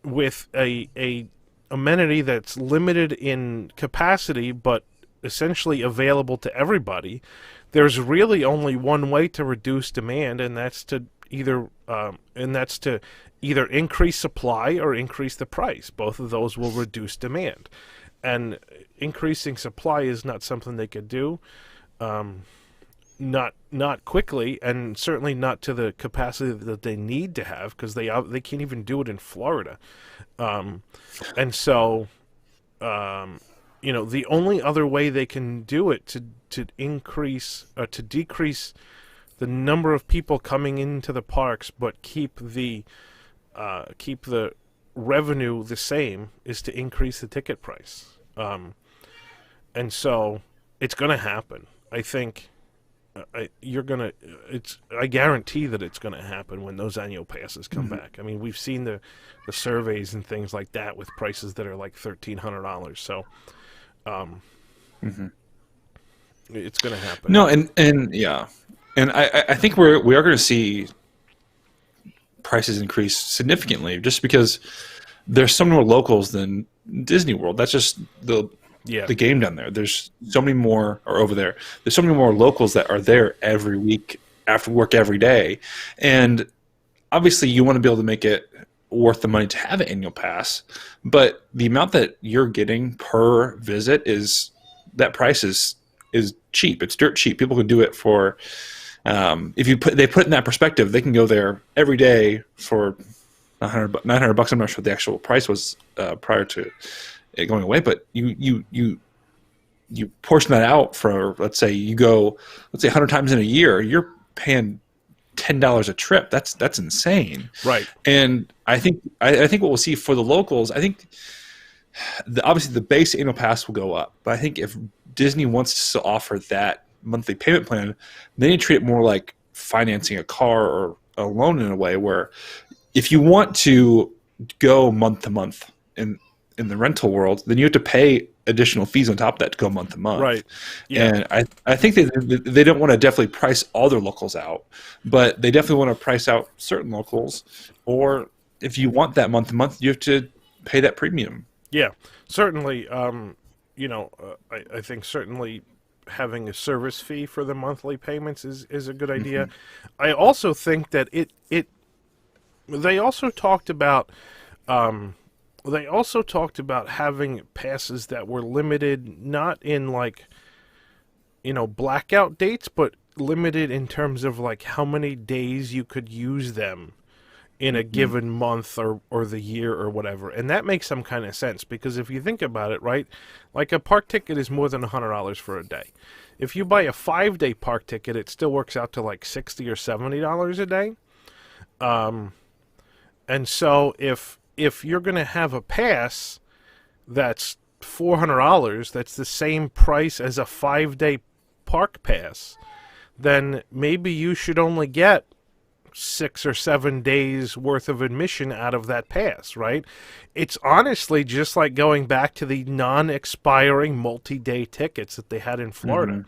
with a amenity that's limited in capacity but essentially available to everybody. There's really only one way to reduce demand, and that's to either increase supply or increase the price. Both of those will reduce demand, and increasing supply is not something they could do. not quickly, and certainly not to the capacity that they need to have, because they can't even do it in Florida. And so, the only other way they can do it to increase to decrease the number of people coming into the parks, but keep the revenue the same, is to increase the ticket price. And so it's going to happen. I think I guarantee that it's going to happen when those annual passes come back. I mean, we've seen the surveys and things like that with prices that are like $1,300. So, it's going to happen. No, and yeah, and I think we are going to see prices increase significantly, just because there's so many more locals than Disney World. That's just the game down there. There's so many more, or over there. There's so many more locals that are there every week after work every day, and obviously you want to be able to make it worth the money to have an annual pass. But the amount that you're getting per visit that price is cheap. It's dirt cheap. People can do it for. If they put it in that perspective, they can go there every day for $900. I'm not sure what the actual price was prior to it going away, but you portion that out for, let's say 100 times in a year, you're paying $10 a trip. That's insane, right? And I think what we'll see for the locals, I think obviously the base annual pass will go up, but I think if Disney wants to offer that monthly payment plan, they need to treat it more like financing a car or a loan, in a way where if you want to go month to month in the rental world, then you have to pay additional fees on top of that to go month to month. Right. Yeah. And I think they don't want to definitely price all their locals out, but they definitely want to price out certain locals. Or if you want that month to month, you have to pay that premium. Yeah, certainly. I think certainly having a service fee for the monthly payments is a good idea. I also think that they also talked about having passes that were limited, not in blackout dates, but limited in terms of like how many days you could use them in a given month or the year or whatever. And that makes some kind of sense, because if you think about it, right, like a park ticket is more than $100 for a day. If you buy a 5-day park ticket, it still works out to like $60 or $70 a day. And so if you're going to have a pass that's $400, that's the same price as a 5-day park pass, then maybe you should only get 6 or 7 days worth of admission out of that pass, right? It's honestly just like going back to the non-expiring multi-day tickets that they had in Florida,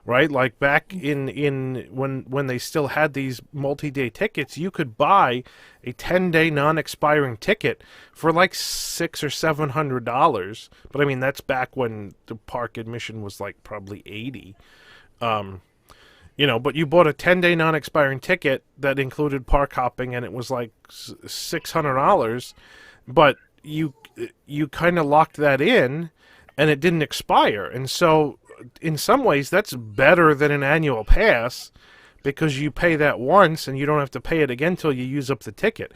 right? Like back in when they still had these multi-day tickets, you could buy a 10-day non-expiring ticket for like $600 or $700. But I mean, that's back when the park admission was like probably $80. But you bought a 10-day non-expiring ticket that included park hopping, and it was like $600, but you kind of locked that in, and it didn't expire. And so in some ways, that's better than an annual pass, because you pay that once, and you don't have to pay it again until you use up the ticket.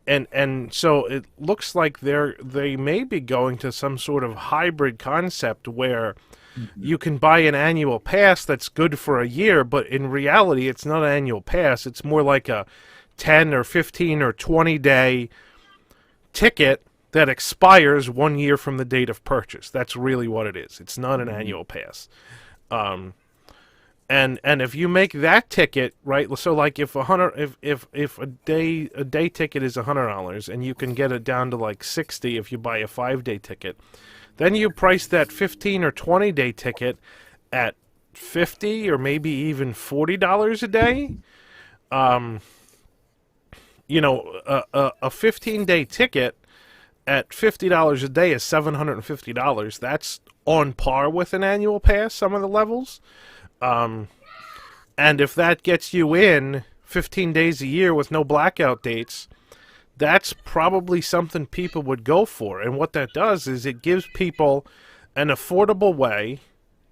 And so it looks like they may be going to some sort of hybrid concept where you can buy an annual pass that's good for a year, but in reality, it's not an annual pass. It's more like a 10 or 15 or 20-day ticket that expires 1 year from the date of purchase. That's really what it is. It's not an annual pass. And if you make that ticket, right, so like if a day ticket is $100 and you can get it down to like $60 if you buy a 5-day ticket, then you price that 15 or 20-day ticket at $50 or maybe even $40 a day. A 15-day ticket at $50 a day is $750. That's on par with an annual pass, some of the levels. And if that gets you in 15 days a year with no blackout dates, that's probably something people would go for. And what that does is it gives people an affordable way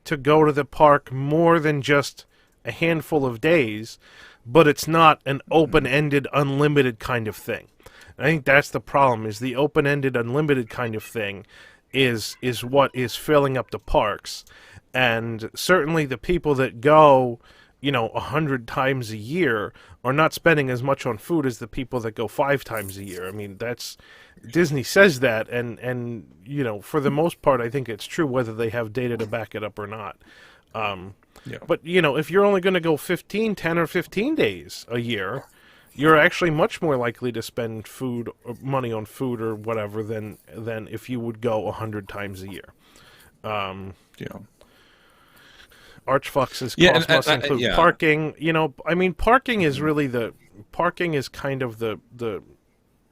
to go to the park more than just a handful of days, but it's not an open-ended, unlimited kind of thing. I think that's the problem, is the open-ended, unlimited kind of thing is what is filling up the parks. And certainly the people that go, 100 times a year are not spending as much on food as the people that go 5 times a year. I mean, that's Disney says that, and for the most part, I think it's true, whether they have data to back it up or not. But if you're only going to go 10 or 15 days a year, you're actually much more likely to spend money on food or whatever than if you would go 100 times a year. Archfox's cost must include parking. Parking is really parking is kind of the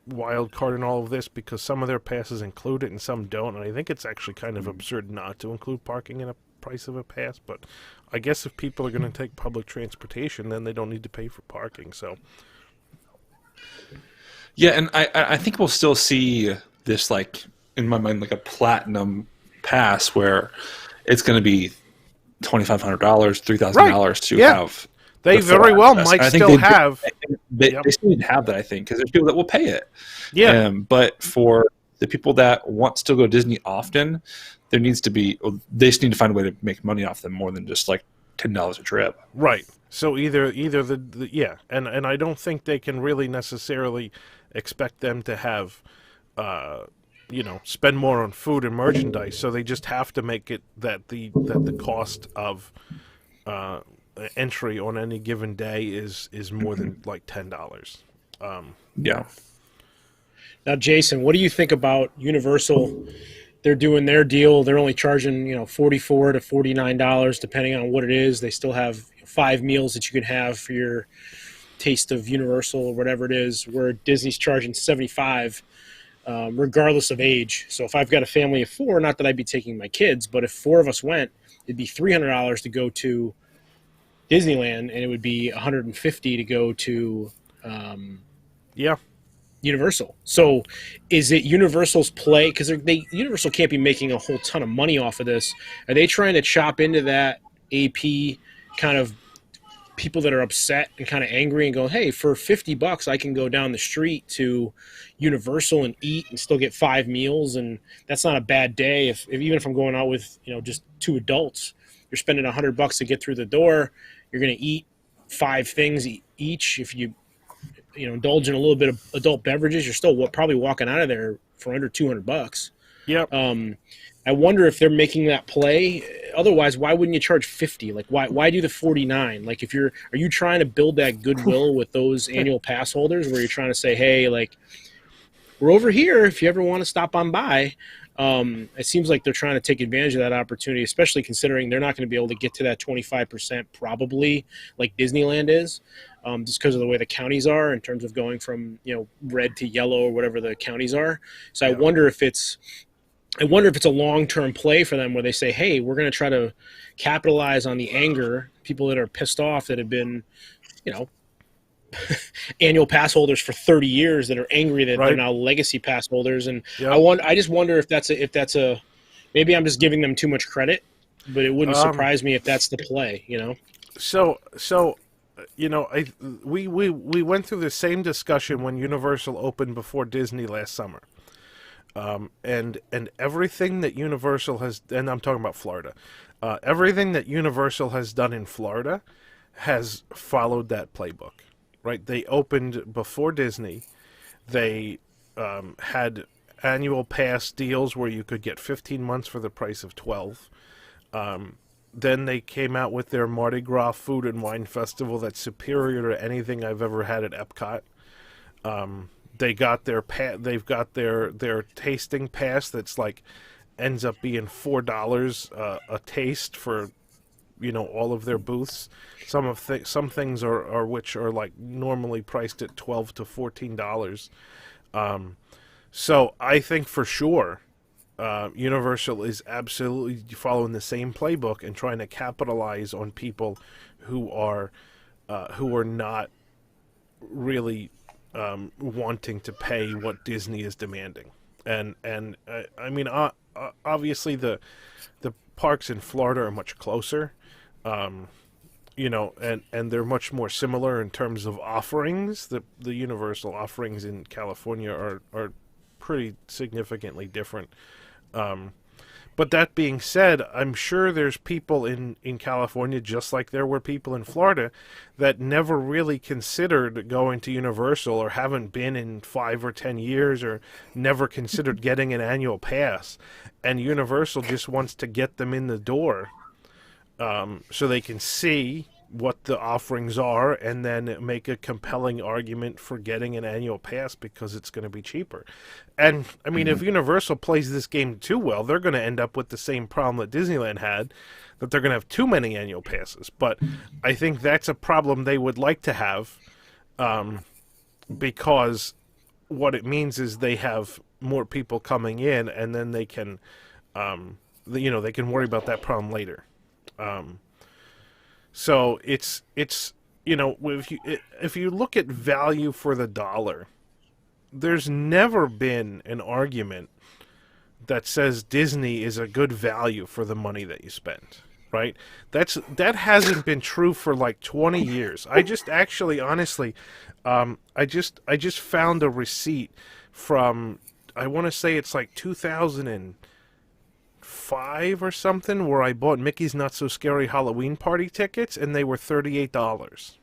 wild card in all of this, because some of their passes include it and some don't, and I think it's actually kind of absurd not to include parking in a price of a pass. But I guess if people are going to take public transportation, then they don't need to pay for parking. So and I think we'll still see this, like, in my mind, like a platinum pass where it's going to be $2,500, $3,000 to have. They very well might still have. They still need to have that, I think, because there's people that will pay it. Yeah. But for the people that want to still go to Disney often, they just need to find a way to make money off them more than just like $10 a trip. Right. So either and I don't think they can really necessarily expect them to have, spend more on food and merchandise. So they just have to make it that the cost of entry on any given day is more than like $10. Now, Jason, what do you think about Universal? They're doing their deal. They're only charging, $44 to $49, depending on what it is. They still have 5 meals that you can have for your taste of Universal or whatever it is, where Disney's charging $75, regardless of age. So if I've got a family of 4, not that I'd be taking my kids, but if 4 of us went, it'd be $300 to go to Disneyland, and it would be $150 to go to Universal. So is it Universal's play? Because Universal can't be making a whole ton of money off of this. Are they trying to chop into that AP kind of people that are upset and kind of angry and go, hey, for $50 I can go down the street to Universal and eat and still get 5 meals, and that's not a bad day. Even if I'm going out with just 2 adults, you're spending $100 to get through the door. You're going to eat 5 things each. If you indulge in a little bit of adult beverages, you're still probably walking out of there for under $200. Yep. I wonder if they're making that play. Otherwise, why wouldn't you charge $50? Like, why do the $49? Like, are you trying to build that goodwill with those annual pass holders, where you're trying to say, hey, like, we're over here if you ever want to stop on by? It seems like they're trying to take advantage of that opportunity, especially considering they're not going to be able to get to that 25% probably like Disneyland is, just because of the way the counties are in terms of going from red to yellow or whatever the counties are. So I wonder if it's a long-term play for them, where they say, hey, we're going to try to capitalize on the anger, people that are pissed off that have been annual pass holders for 30 years that are angry that they're now legacy pass holders. And I just wonder if that's a maybe I'm just giving them too much credit, but it wouldn't surprise me if that's the play, So we went through the same discussion when Universal opened before Disney last summer. And everything that Universal has, and I'm talking about Florida, everything that Universal has done in Florida has followed that playbook. Right, they opened before Disney. They had annual pass deals where you could get 15 months for the price of 12. Then they came out with their Mardi Gras food and wine festival that's superior to anything I've ever had at EPCOT. They've got their tasting pass that's like ends up being $4 a taste for all of their booths. Some things are which are like normally priced at $12 to $14. So I think for sure Universal is absolutely following the same playbook and trying to capitalize on people who are not really wanting to pay what Disney is demanding. And I mean obviously the parks in Florida are much closer. and they're much more similar in terms of offerings. The Universal offerings in California are pretty significantly different. But that being said, I'm sure there's people in California, just like there were people in Florida, that never really considered going to Universal or haven't been in 5 or 10 years or never considered getting an annual pass. And Universal just wants to get them in the door so they can see what the offerings are and then make a compelling argument for getting an annual pass because it's going to be cheaper. And, I mean, if Universal plays this game too well, they're going to end up with the same problem that Disneyland had, that they're going to have too many annual passes. But I think that's a problem they would like to have because what it means is they have more people coming in and then they can, they can worry about that problem later. So it's if you look at value for the dollar, there's never been an argument that says Disney is a good value for the money that you spend, right? That hasn't been true for like 20 years. I just actually honestly I just found a receipt from, I want to say it's like 2005 or something, where I bought Mickey's Not So Scary Halloween Party tickets, and they were $38.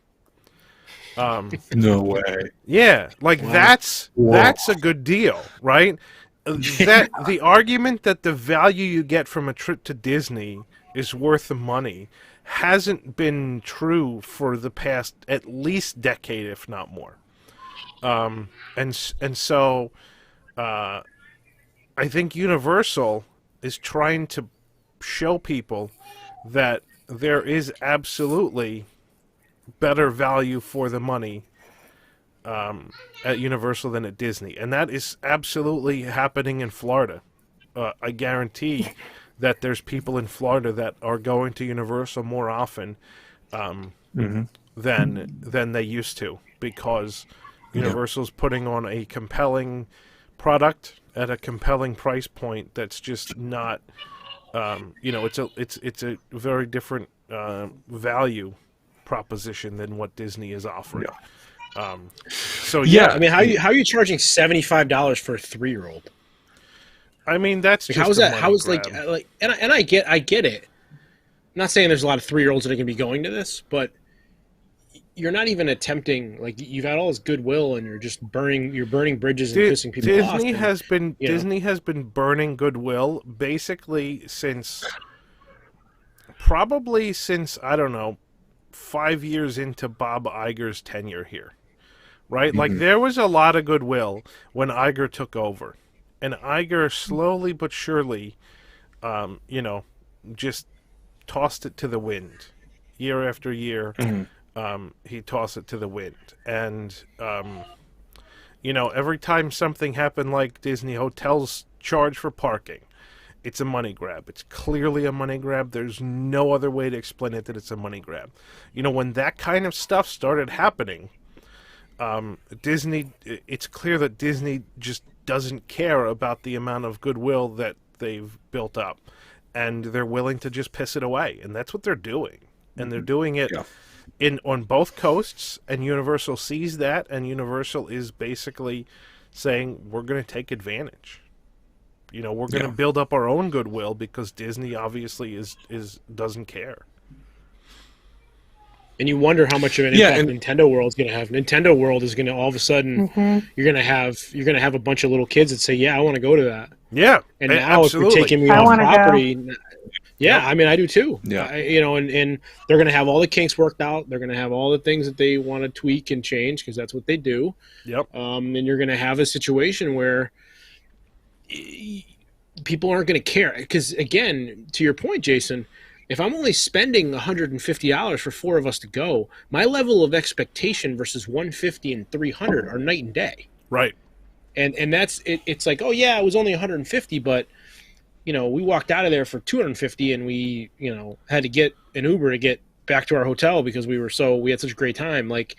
No way. Yeah, like that's a good deal, right? That the argument that the value you get from a trip to Disney is worth the money hasn't been true for the past at least decade, if not more. And so I think Universal is trying to show people that there is absolutely better value for the money at Universal than at Disney. And that is absolutely happening in Florida. I guarantee that there's people in Florida that are going to Universal more often than they used to, because Universal's putting on a compelling product at a compelling price point that's just not it's a very different value proposition than what Disney is offering. I mean, how are you charging $75 for a 3-year-old? I mean, that's just how is that? How is grab. And I get it. I'm not saying there's a lot of 3-year-olds that are going to be going to this, but you're not even attempting, like, you've had all this goodwill and you're burning bridges and pissing people off. Disney has been burning goodwill basically since I don't know, 5 years into Bob Iger's tenure here, right? Like, there was a lot of goodwill when Iger took over, and Iger slowly but surely, just tossed it to the wind, year after year. He tossed it to the wind. And, every time something happened, like Disney hotels charge for parking, it's a money grab. It's clearly a money grab. There's no other way to explain it that it's a money grab. When that kind of stuff started happening, it's clear that Disney just doesn't care about the amount of goodwill that they've built up. And they're willing to just piss it away. And that's what they're doing. And they're doing it on both coasts, and Universal sees that, and Universal is basically saying, we're going to take advantage. We're going to build up our own goodwill because Disney obviously doesn't care. And you wonder how much of an impact Nintendo World's going to have. Nintendo World is going to, all of a sudden, you're going to have a bunch of little kids that say, "Yeah, I want to go to that." Yeah, and now absolutely. If you're taking me off property, Yep. I mean, I do too. Yeah, and they're going to have all the kinks worked out. They're going to have all the things that they want to tweak and change, because that's what they do. Yep. And you're going to have a situation where people aren't going to care, because, again, to your point, Jason, if I'm only spending $150 for 4 of us to go, my level of expectation versus $150 and $300 are night and day. Right. And that's it. It's like, oh yeah, it was only $150, but we walked out of there for $250, and we had to get an Uber to get back to our hotel because we had such a great time. Like,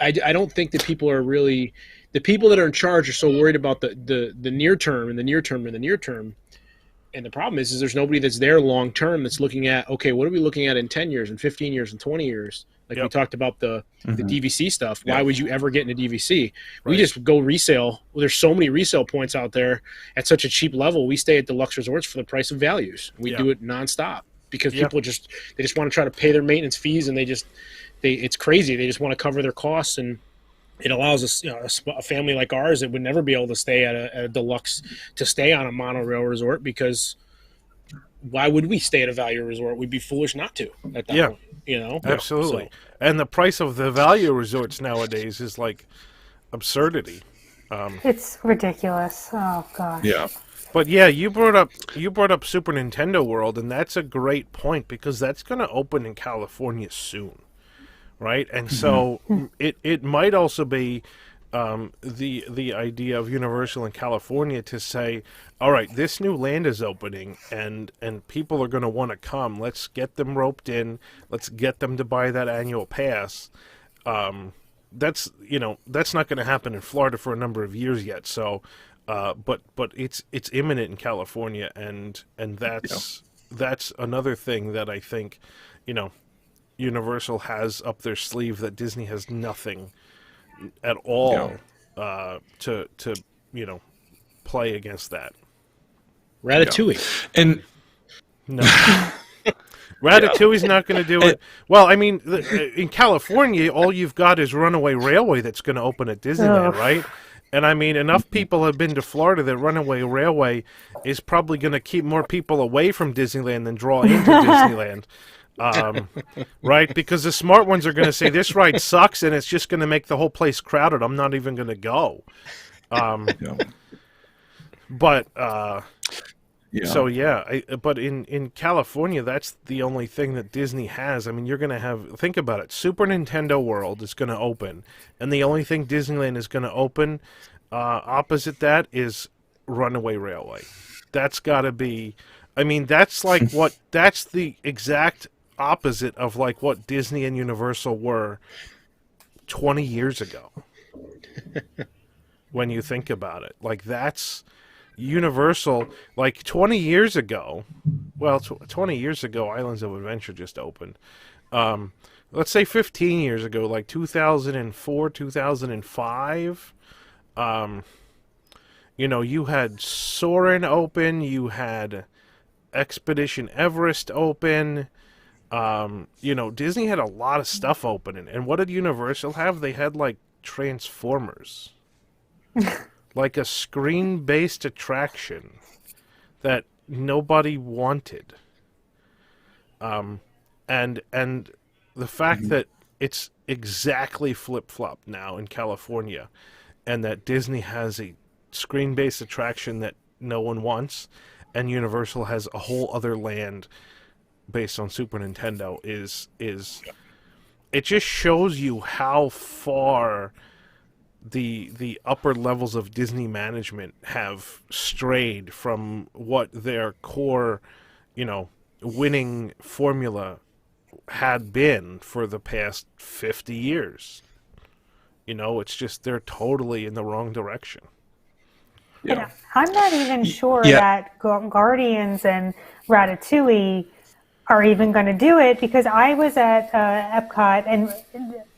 I don't think that people are really, the people that are in charge are so worried about the near term and the near term and the near term. And the problem is there's nobody that's there long term that's looking at, okay, what are we looking at in 10 years and 15 years and 20 years? Like we talked about the DVC stuff. Why would you ever get into DVC? We just go resale. Well, there's so many resale points out there at such a cheap level. We stay at deluxe resorts for the price of values. We do it nonstop because people just want to try to pay their maintenance fees, and it's crazy. They just want to cover their costs, and it allows us, a family like ours that would never be able to stay at a deluxe to stay on a monorail resort, because why would we stay at a value resort? We'd be foolish not to at that point, Absolutely. So. And the price of the value resorts nowadays is like absurdity. It's ridiculous. Oh gosh. Yeah. But yeah, you brought up Super Nintendo World, and that's a great point, because that's going to open in California soon, right? And so it might also be the idea of Universal in California to say, all right, this new land is opening, and people are going to want to come. Let's get them roped in. Let's get them to buy that annual pass. That's not going to happen in Florida for a number of years yet. So, but it's imminent in California, and that's another thing that I think, Universal has up their sleeve that Disney has nothing at all to play against that. Ratatouille. And no. Ratatouille's not going to do it. Well, I mean, in California, all you've got is Runaway Railway that's going to open at Disneyland, right? And I mean, enough people have been to Florida that Runaway Railway is probably going to keep more people away from Disneyland than draw into Disneyland. Right? Because the smart ones are going to say, this ride sucks, and it's just going to make the whole place crowded. I'm not even going to go. But so but in California, that's the only thing that Disney has. I mean, you're going to think about it. Super Nintendo World is going to open, and the only thing Disneyland is going to open opposite that is Runaway Railway. That's got to be. I mean, that's like that's the exact opposite of like what Disney and Universal were 20 years ago. When you think about it, like that's. Universal, like 20 years ago, 20 years ago, Islands of Adventure just opened. Let's say 15 years ago, like 2004, 2005, you had Soarin' open, you had Expedition Everest open, Disney had a lot of stuff opening. And what did Universal have? They had, like, Transformers. Like a screen-based attraction that nobody wanted. And the fact that it's exactly flip-flop now in California, and that Disney has a screen-based attraction that no one wants, and Universal has a whole other land based on Super Nintendo is it just shows you how far the upper levels of Disney management have strayed from what their core, winning formula had been for the past 50 years. It's just they're totally in the wrong direction. Yeah. I'm not even sure that Guardians and Ratatouille are even going to do it, because I was at EPCOT, and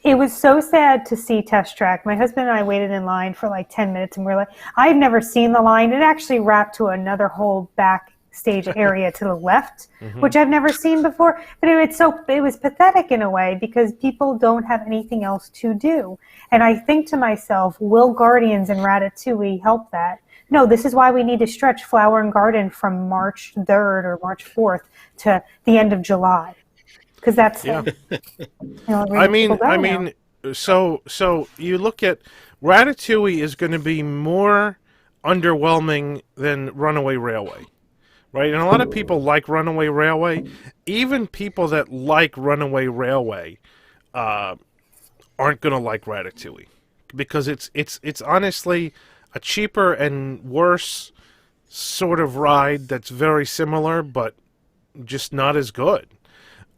it was so sad to see Test Track. My husband and I waited in line for like 10 minutes, and we're like, I've never seen the line. It actually wrapped to another whole backstage area to the left, which I've never seen before. But it was pathetic in a way, because people don't have anything else to do. And I think to myself, will Guardians and Ratatouille help that? No, this is why we need to stretch Flower and Garden from March 3rd or March 4th to the end of July, because that's so you look at Ratatouille is going to be more underwhelming than Runaway Railway, right? And a lot of people like Runaway Railway. Even people that like Runaway Railway aren't going to like Ratatouille, because it's honestly a cheaper and worse sort of ride that's very similar, but just not as good.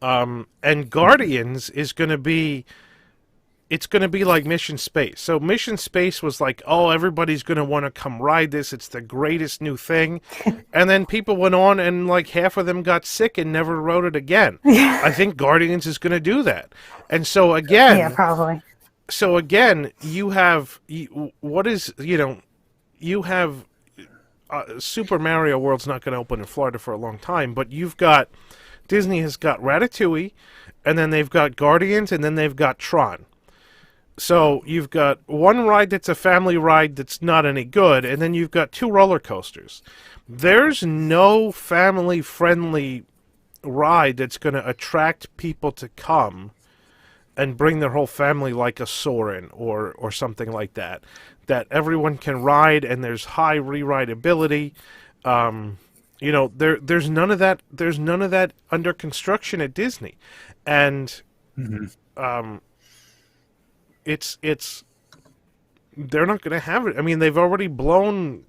And Guardians is going to be it's going to be like Mission Space. So Mission Space was like, oh, everybody's going to want to come ride this. It's the greatest new thing. And then people went on and like half of them got sick and never rode it again. I think Guardians is going to do that. And so again, Yeah, probably. so again, you have what is, you have Super Mario World's not going to open in Florida for a long time, but you've got Disney has got Ratatouille, and then they've got Guardians, and then they've got Tron. So you've got one ride that's a family ride that's not any good, and then you've got 2 roller coasters. There's no family-friendly ride that's going to attract people to come and bring their whole family, like a Soarin' or something like that everyone can ride, and there's high re-rideability. There's none of that. There's none of that under construction at Disney, and it's they're not going to have it. I mean, they've already blown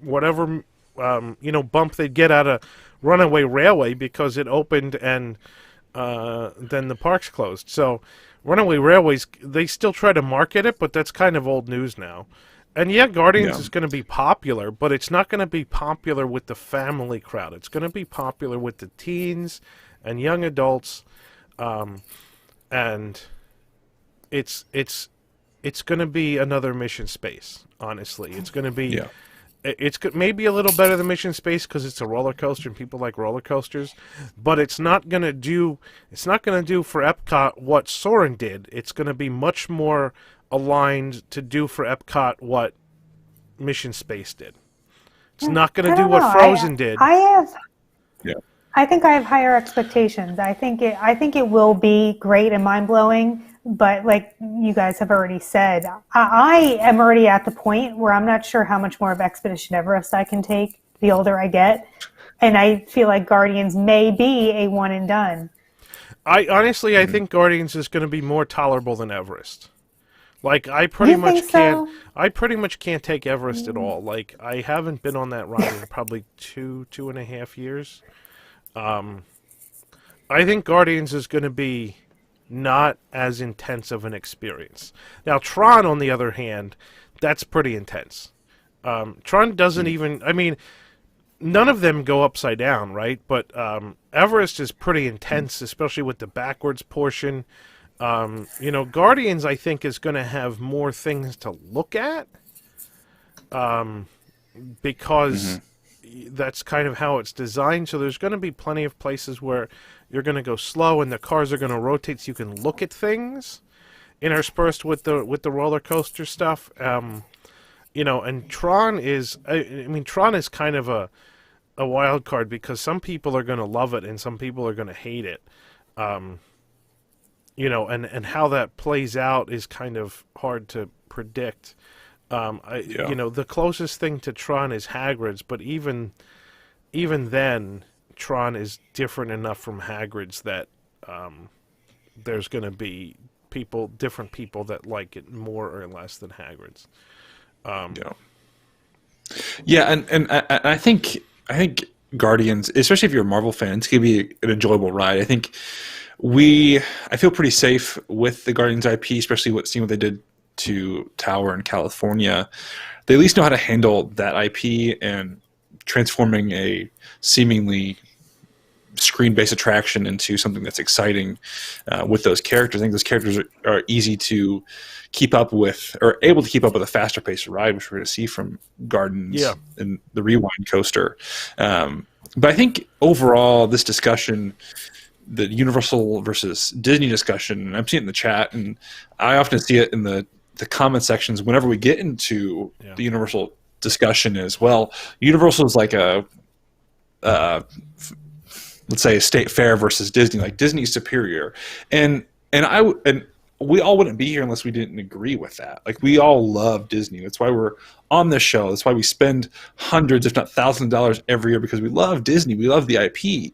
whatever bump they'd get out of Runaway Railway because it opened and then the parks closed. So Runaway Railways, they still try to market it, but that's kind of old news now. And yeah, Guardians is going to be popular, but it's not going to be popular with the family crowd. It's going to be popular with the teens and young adults, and it's going to be another Mission Space. Honestly, it's going to be. It's maybe a little better than Mission Space because it's a roller coaster and people like roller coasters, but it's not going to do. It's not going to do for EPCOT what Soarin' did. It's going to be much more aligned to do for EPCOT what Mission Space did. It's not going to do what Frozen did. I think I have higher expectations. I think it will be great and mind blowing. But like you guys have already said, I am already at the point where I'm not sure how much more of Expedition Everest I can take the older I get. And I feel like Guardians may be a one and done. I think Guardians is going to be more tolerable than Everest. Like I pretty much can't take Everest at all. Like I haven't been on that ride in probably 2.5 years. I think Guardians is going to be not as intense of an experience. Now, Tron, on the other hand, that's pretty intense. Tron doesn't even... I mean, none of them go upside down, right? But Everest is pretty intense, especially with the backwards portion. Guardians, I think, is going to have more things to look at because that's kind of how it's designed. So there's going to be plenty of places where you're going to go slow and the cars are going to rotate so you can look at things interspersed with the roller coaster stuff. And Tron is, Tron is kind of a wild card because some people are going to love it and some people are going to hate it. And how that plays out is kind of hard to predict. The closest thing to Tron is Hagrid's, but even then, Tron is different enough from Hagrid's that there's going to be different people that like it more or less than Hagrid's. And I think Guardians, especially if you're a Marvel fan, it's going to be an enjoyable ride. I think I feel pretty safe with the Guardians IP, especially seeing what they did to Tower in California. They at least know how to handle that IP and transforming a seemingly screen-based attraction into something that's exciting with those characters. I think those characters are easy to keep up with, or able to keep up with a faster pace of ride, which we're going to see from Gardens and the Rewind coaster. But I think overall, this discussion, the Universal versus Disney discussion, I'm seeing it in the chat, and I often see it in the comment sections whenever we get into the Universal discussion as well. Universal is like let's say a state fair versus Disney. Like Disney's superior, and we all wouldn't be here unless we didn't agree with that. Like we all love Disney. That's why we're on this show. That's why we spend hundreds, if not thousands of dollars every year because we love Disney. We love the IP.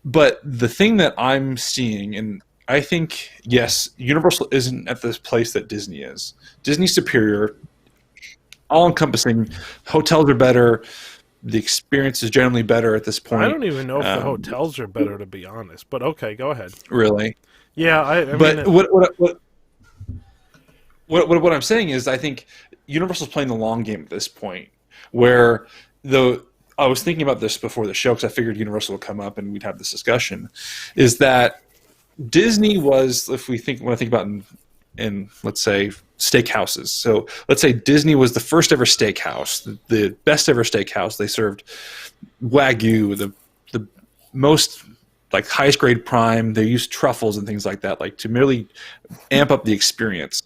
But the thing that I'm seeing, and I think, yes, Universal isn't at this place that Disney is. Disney's superior, all-encompassing. Hotels are better. The experience is generally better at this point. I don't even know if the hotels are better, to be honest. But okay, go ahead. Really? Yeah, what what I'm saying is I think Universal's playing the long game at this point, where I was thinking about this before the show because I figured Universal would come up and we'd have this discussion, is that Disney was, if we think, when I think about in let's say steakhouses. So let's say Disney was the first ever steakhouse, the best ever steakhouse. They served Wagyu, the most like highest grade prime. They used truffles and things like that, like to merely amp up the experience.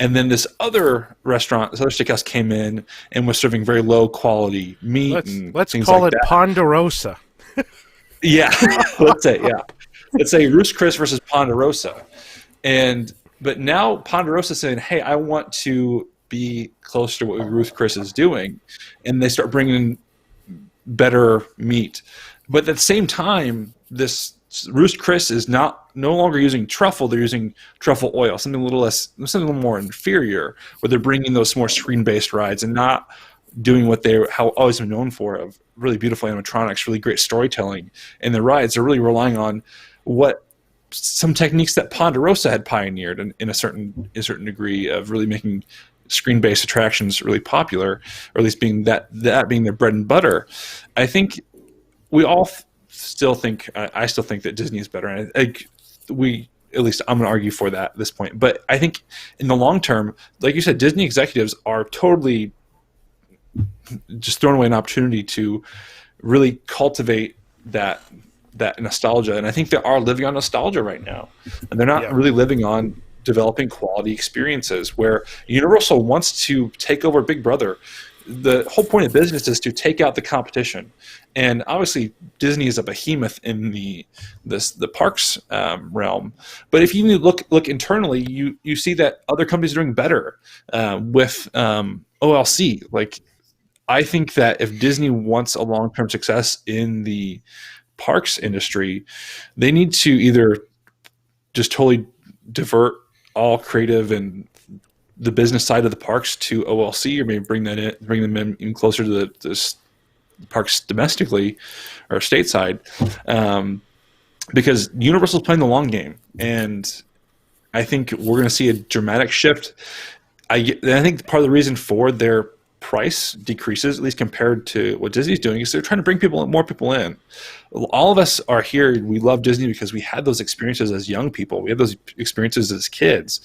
And then this other restaurant, this other steakhouse came in and was serving very low quality meat. Let's things call like it that. Ponderosa. Yeah, let's say Ruth's Chris versus Ponderosa, but now Ponderosa saying, "Hey, I want to be close to what Ruth Chris is doing," and they start bringing better meat. But at the same time, this Ruth's Chris is no longer using truffle; they're using truffle oil, something a little more inferior, where they're bringing those more screen-based rides and not doing what they always been known for, of really beautiful animatronics, really great storytelling in the rides. They're really relying on some techniques that Ponderosa had pioneered in a certain degree of really making screen-based attractions really popular, or at least being that being their bread and butter. I think we all still think, I still think that Disney is better, and at least I'm going to argue for that at this point. But I think in the long term, like you said, Disney executives are totally just throwing away an opportunity to really cultivate that nostalgia. And I think they are living on nostalgia right now, and they're not really living on developing quality experiences, where Universal wants to take over Big Brother. The whole point of business is to take out the competition. And obviously Disney is a behemoth in the parks realm. But if you look internally, you see that other companies are doing better with OLC. Like, I think that if Disney wants a long-term success in the parks industry, they need to either just totally divert all creative and the business side of the parks to OLC, or maybe bring them in even closer to the parks domestically or stateside, because Universal's playing the long game, and I think we're going to see a dramatic shift. I think part of the reason for their price decreases, at least compared to what Disney's doing, is they're trying to bring more people in. All of us are here. We love Disney because we had those experiences as young people. We had those experiences as kids.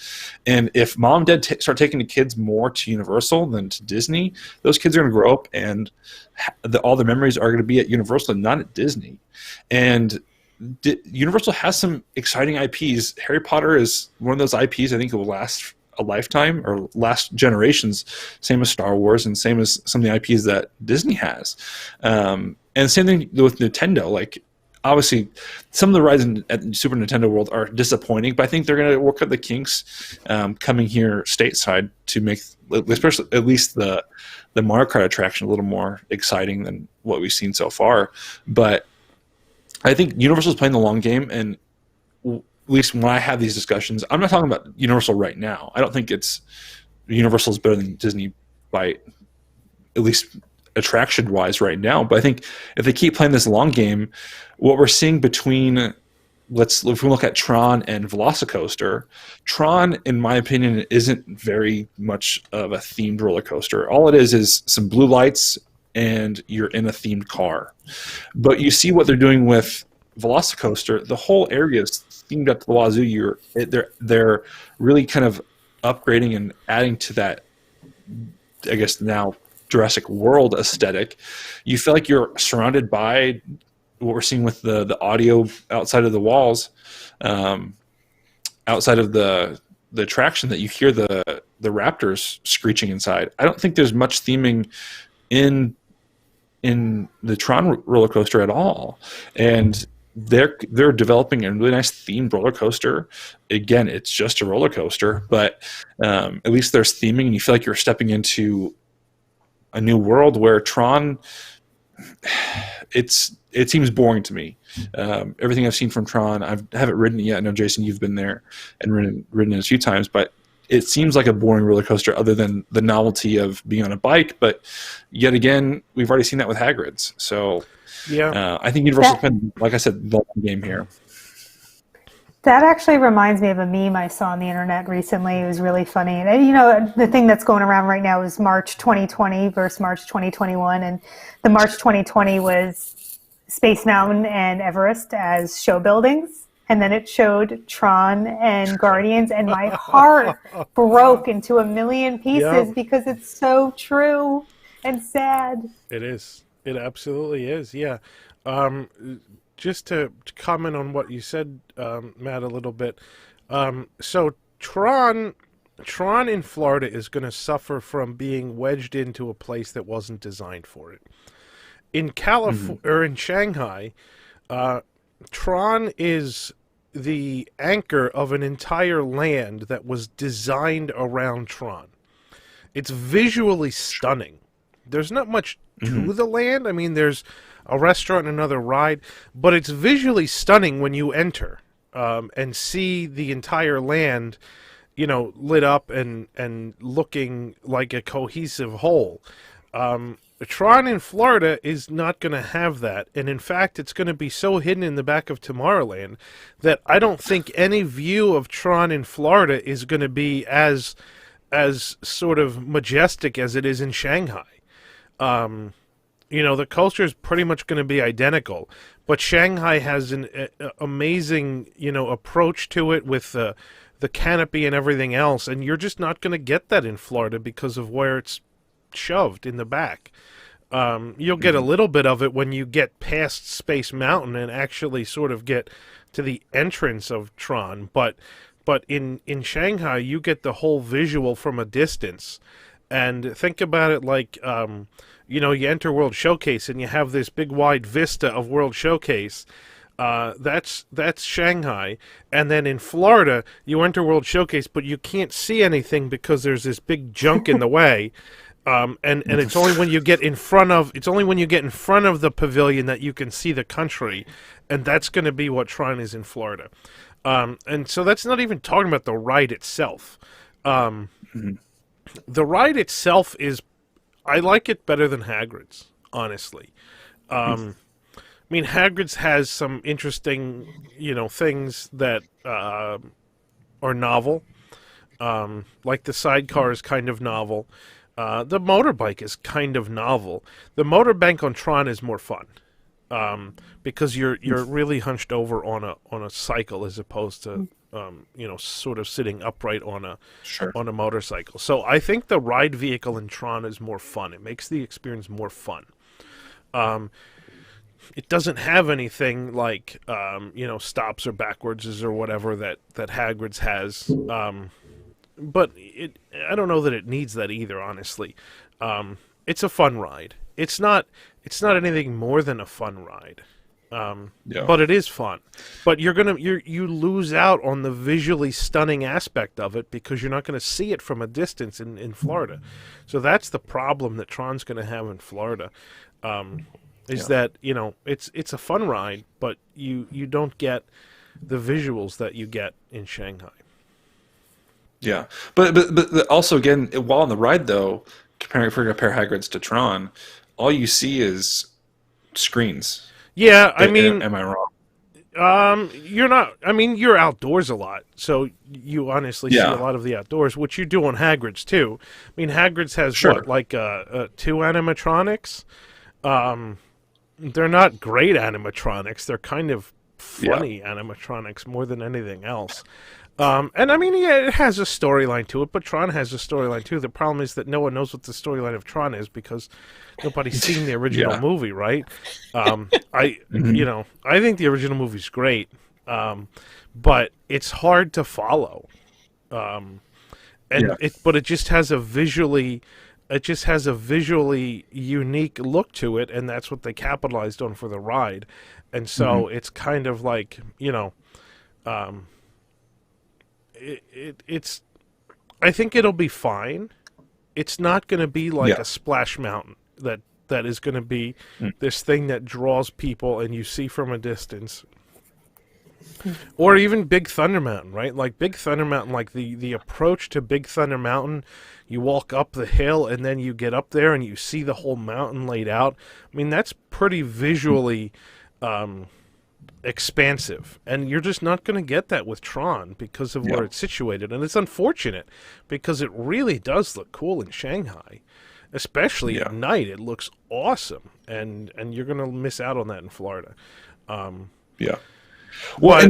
And if mom and dad start taking the kids more to Universal than to Disney, those kids are going to grow up and all the memories are going to be at Universal and not at Disney. And Universal has some exciting IPs. Harry Potter is one of those IPs I think it will last a lifetime or last generations, same as Star Wars and same as some of the IPs that Disney has. And same thing with Nintendo. Like, obviously, some of the rides at Super Nintendo World are disappointing, but I think they're going to work out the kinks coming here stateside to make, especially at least the Mario Kart attraction a little more exciting than what we've seen so far. But I think Universal's playing the long game, and at least when I have these discussions, I'm not talking about Universal right now. I don't think Universal is better than Disney by at least attraction-wise right now. But I think if they keep playing this long game, what we're seeing between, if we look at Tron and Velocicoaster, Tron, in my opinion, isn't very much of a themed roller coaster. All it is some blue lights and you're in a themed car. But you see what they're doing with Velocicoaster. The whole area is themed up to the wazoo. They're really kind of upgrading and adding to that, I guess now, Jurassic World aesthetic. You feel like you're surrounded by what we're seeing with the audio outside of the walls, outside of the attraction, that you hear the raptors screeching inside. I don't think there's much theming in the Tron roller coaster at all, and they're developing a really nice themed roller coaster. Again, it's just a roller coaster, but at least there's theming, and you feel like you're stepping into a new world. Where Tron, it seems boring to me. Everything I've seen from Tron, I haven't ridden it yet. I know, Jason, you've been there and ridden it a few times, but it seems like a boring roller coaster other than the novelty of being on a bike. But yet again, we've already seen that with Hagrid's. So I think Universal's been, like I said, the game here. That actually reminds me of a meme I saw on the internet recently. It was really funny. And you know, the thing that's going around right now is March 2020 versus March 2021. And the March 2020 was Space Mountain and Everest as show buildings. And then it showed Tron and Guardians, and my heart broke into a million pieces because it's so true and sad. It is. It absolutely is. Yeah. Just to comment on what you said, Matt, a little bit. So Tron in Florida is going to suffer from being wedged into a place that wasn't designed for it. In California or in Shanghai, Tron is the anchor of an entire land that was designed around Tron. It's visually stunning. There's not much to the land. I mean, there's a restaurant and another ride, but it's visually stunning when you enter and see the entire land, you know, lit up and looking like a cohesive whole. Tron in Florida is not going to have that, and in fact, it's going to be so hidden in the back of Tomorrowland that I don't think any view of Tron in Florida is going to be as sort of majestic as it is in Shanghai. You know, the culture is pretty much going to be identical, but Shanghai has an amazing, you know, approach to it with the canopy and everything else, and you're just not going to get that in Florida because of where it's shoved in the back. You'll get a little bit of it when you get past Space Mountain and actually sort of get to the entrance of Tron, but in Shanghai you get the whole visual from a distance. And think about it like, you know, you enter World Showcase and you have this big wide vista of World Showcase. That's Shanghai. And then in Florida, you enter World Showcase, but you can't see anything because there's this big junk in the way. And it's only when you get in front of the pavilion that you can see the country, and that's going to be what Tron is in Florida. And so that's not even talking about the ride itself. The ride itself I like it better than Hagrid's, honestly. I mean, Hagrid's has some interesting, you know, things that are novel. Like the sidecar is kind of novel. The motorbike is kind of novel. The motorbike on Tron is more fun because you're really hunched over on a cycle as opposed to you know, sort of sitting upright on a motorcycle. So I think the ride vehicle in Tron is more fun. It makes the experience more fun. It doesn't have anything like you know, stops or backwards or whatever that Hagrid's has. But I don't know that it needs that either, honestly. It's a fun ride. It's not anything more than a fun ride. But it is fun. But you lose out on the visually stunning aspect of it because you're not going to see it from a distance in Florida. So that's the problem that Tron's going to have in Florida. That, you know, it's a fun ride, but you don't get the visuals that you get in Shanghai. Yeah, but also again, while on the ride though, compare Hagrid's to Tron, all you see is screens. Yeah, I mean, am I wrong? You're not. I mean, you're outdoors a lot, so you honestly see a lot of the outdoors, which you do on Hagrid's too. I mean, Hagrid's has two animatronics. They're not great animatronics. They're kind of funny animatronics more than anything else. And I mean, yeah, it has a storyline to it, but Tron has a storyline too. The problem is that no one knows what the storyline of Tron is because nobody's seen the original movie, right? You know, I think the original movie's great, but it's hard to follow. But it just has a visually unique look to it, and that's what they capitalized on for the ride. And so it's kind of like, you know, it's I think it'll be fine. It's not going to be like a Splash Mountain that is going to be this thing that draws people and you see from a distance. Or even Big Thunder Mountain, right? Like Big Thunder Mountain, like the approach to Big Thunder Mountain, you walk up the hill and then you get up there and you see the whole mountain laid out. I mean, that's pretty visually expansive, and you're just not going to get that with Tron because of where it's situated, and it's unfortunate because it really does look cool in Shanghai, especially at night. It looks awesome, and you're going to miss out on that in Florida. Well,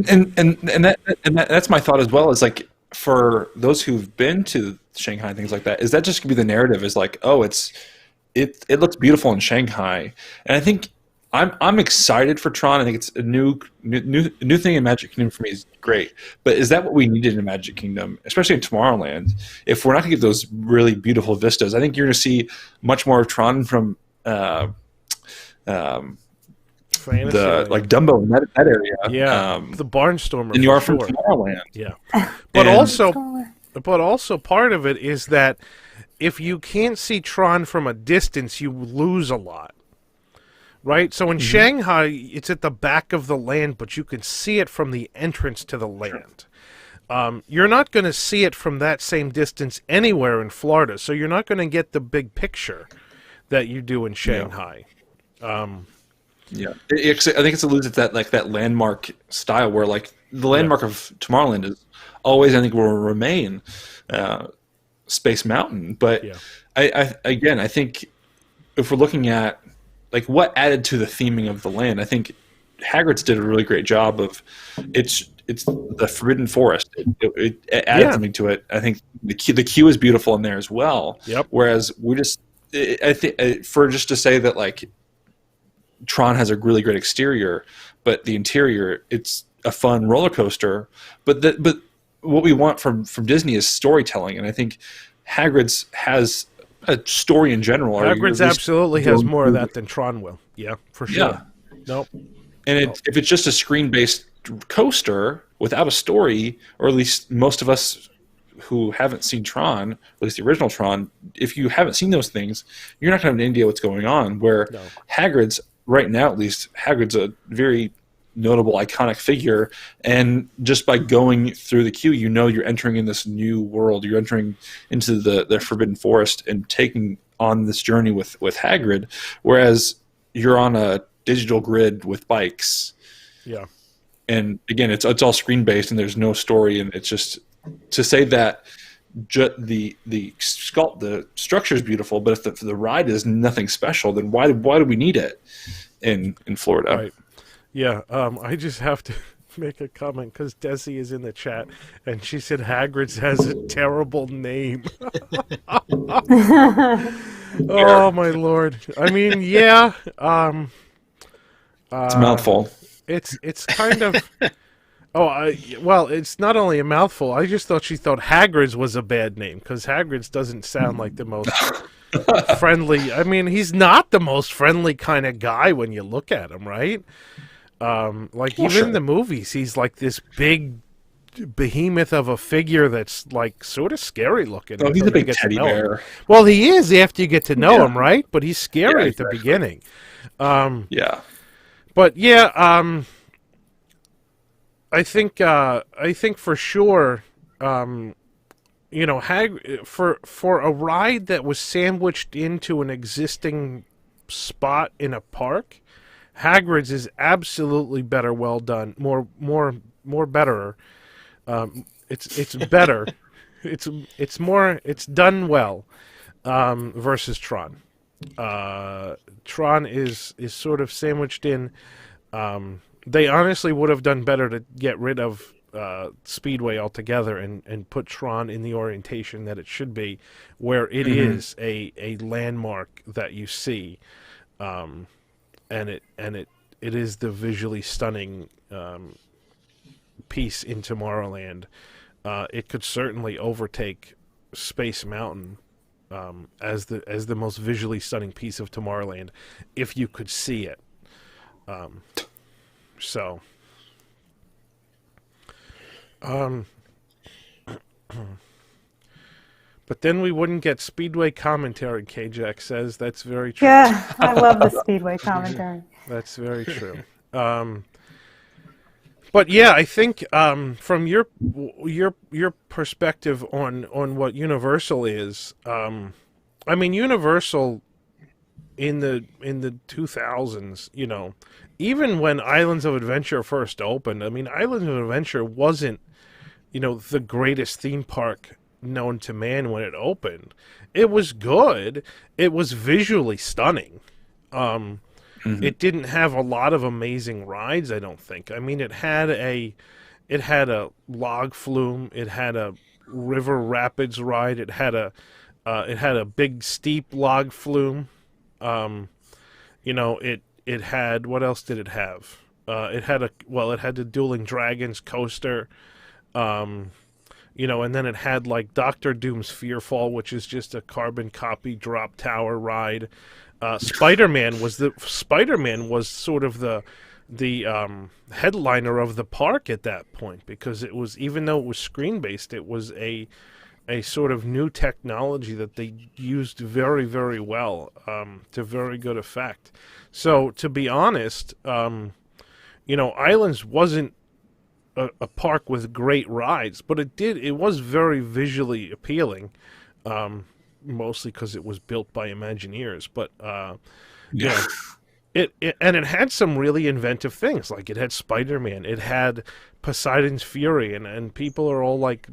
that's my thought as well. Is like, for those who've been to Shanghai and things like that, is that just gonna be the narrative? Is like, oh, it looks beautiful in Shanghai, and I think I'm excited for Tron. I think it's a new thing in Magic Kingdom for me is great. But is that what we needed in Magic Kingdom, especially in Tomorrowland? If we're not gonna get those really beautiful vistas, I think you're gonna see much more of Tron from like Dumbo in that area. Yeah, the Barnstormer. And you are from Tomorrowland. Yeah, but also part of it is that if you can't see Tron from a distance, you lose a lot. Right? So in Shanghai, it's at the back of the land, but you can see it from the entrance to the land. You're not going to see it from that same distance anywhere in Florida, so you're not going to get the big picture that you do in Shanghai. I think it's alluded to that landmark style where, like, the landmark of Tomorrowland is always, I think, will remain Space Mountain. But I think if we're looking at like what added to the theming of the land, I think Hagrid's did a really great job of it's the Forbidden Forest. It added something to it. I think the queue is beautiful in there as well. Yep. Whereas I think for just to say that, like, Tron has a really great exterior, but the interior, it's a fun roller coaster. But what we want from Disney is storytelling, and I think Hagrid's has a story in general. Hagrid's absolutely has more of that than Tron will. Yeah, for sure. Yeah. Nope. And if it's just a screen-based coaster without a story, or at least most of us who haven't seen Tron, at least the original Tron, if you haven't seen those things, you're not going to have an idea what's going on. Where Hagrid's, right now at least, Hagrid's a very notable, iconic figure, and just by going through the queue, you know you're entering in this new world. You're entering into the Forbidden Forest and taking on this journey with Hagrid, whereas you're on a digital grid with bikes. Yeah. And again, it's all screen-based, and there's no story, and it's just to say that the structure is beautiful, but if the ride is nothing special, then why do we need it in Florida? Right. Yeah, I just have to make a comment because Desi is in the chat, and she said Hagrid's has a terrible name. Oh, my Lord. I mean, yeah. It's a mouthful. It's kind of... well, it's not only a mouthful. I just thought she thought Hagrid's was a bad name because Hagrid's doesn't sound like the most friendly. I mean, he's not the most friendly kind of guy when you look at him, right? In the movies, he's like this big behemoth of a figure that's like sort of scary looking. Oh, he's a big teddy bear. Well, he is after you get to know him, right? But he's scary at the beginning. But yeah, I think for sure, for a ride that was sandwiched into an existing spot in a park, Hagrid's is absolutely better, well done, more better. It's better. It's done well versus Tron. Tron is sort of sandwiched in. They honestly would have done better to get rid of Speedway altogether and put Tron in the orientation that it should be, where it is a landmark that you see, and it is the visually stunning piece in Tomorrowland. It could certainly overtake Space Mountain as the most visually stunning piece of Tomorrowland if you could see it. But then we wouldn't get Speedway commentary, K-Jack says. That's very true. Yeah, I love the Speedway commentary. That's very true. But yeah, I think from your perspective on what Universal is, I mean, Universal in the 2000s, even when Islands of Adventure first opened, I mean, Islands of Adventure wasn't, the greatest theme park known to man when it opened. It was good. It was visually stunning. It didn't have a lot of amazing rides, I don't think. I mean, it had a log flume. It had a river rapids ride. It had a big steep log flume. It had, what else did it have? It had the Dueling Dragons coaster. And then it had like Doctor Doom's Fearfall, which is just a carbon copy drop tower ride. Spider-Man was sort of the headliner of the park at that point, because it was, even though it was screen based, it was a sort of new technology that they used very, very well, to very good effect. So to be honest, Islands wasn't a park with great rides, but it was very visually appealing, mostly because it was built by Imagineers. But it had some really inventive things. Like, it had Spider-Man, it had Poseidon's Fury, and people are all like,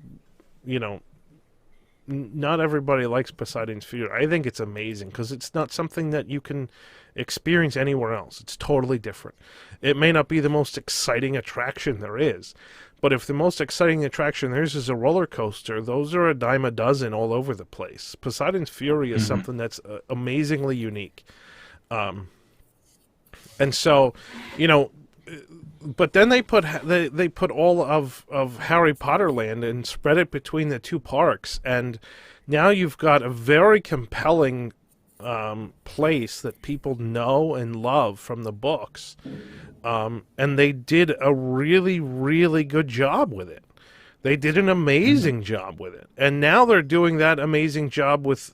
not everybody likes Poseidon's Fury. I think it's amazing because it's not something that you can experience anywhere else. It's totally different. It may not be the most exciting attraction there is, but if the most exciting attraction there is a roller coaster, those are a dime a dozen all over the place. Poseidon's Fury is something that's amazingly unique. And so, but then they put all of Harry Potter Land and spread it between the two parks, and now you've got a very compelling place that people know and love from the books, and they did a really, really good job with it. They did an amazing job with it, and now they're doing that amazing job with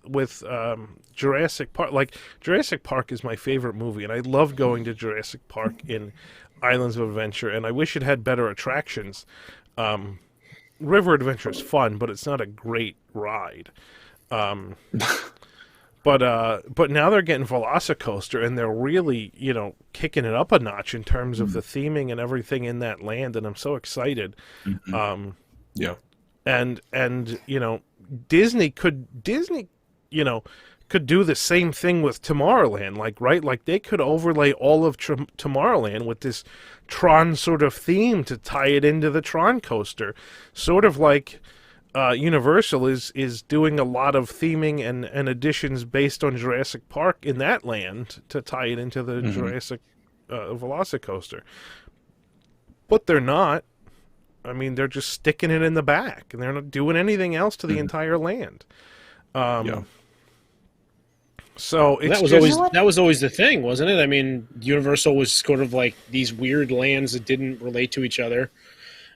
Jurassic Park. Like, Jurassic Park is my favorite movie, and I love going to Jurassic Park in Islands of Adventure, and I wish it had better attractions. River Adventure is fun, but it's not a great ride. But now they're getting Velocicoaster, and they're really, kicking it up a notch in terms of the theming and everything in that land, and I'm so excited. And Disney could do the same thing with Tomorrowland, like they could overlay all of Tomorrowland with this Tron sort of theme to tie it into the Tron coaster, sort of like Universal is doing a lot of theming and additions based on Jurassic Park in that land to tie it into the Jurassic Velocicoaster. But they're not. I mean, they're just sticking it in the back, and they're not doing anything else to the entire land. So it's that was always the thing, wasn't it? I mean, Universal was sort of like these weird lands that didn't relate to each other.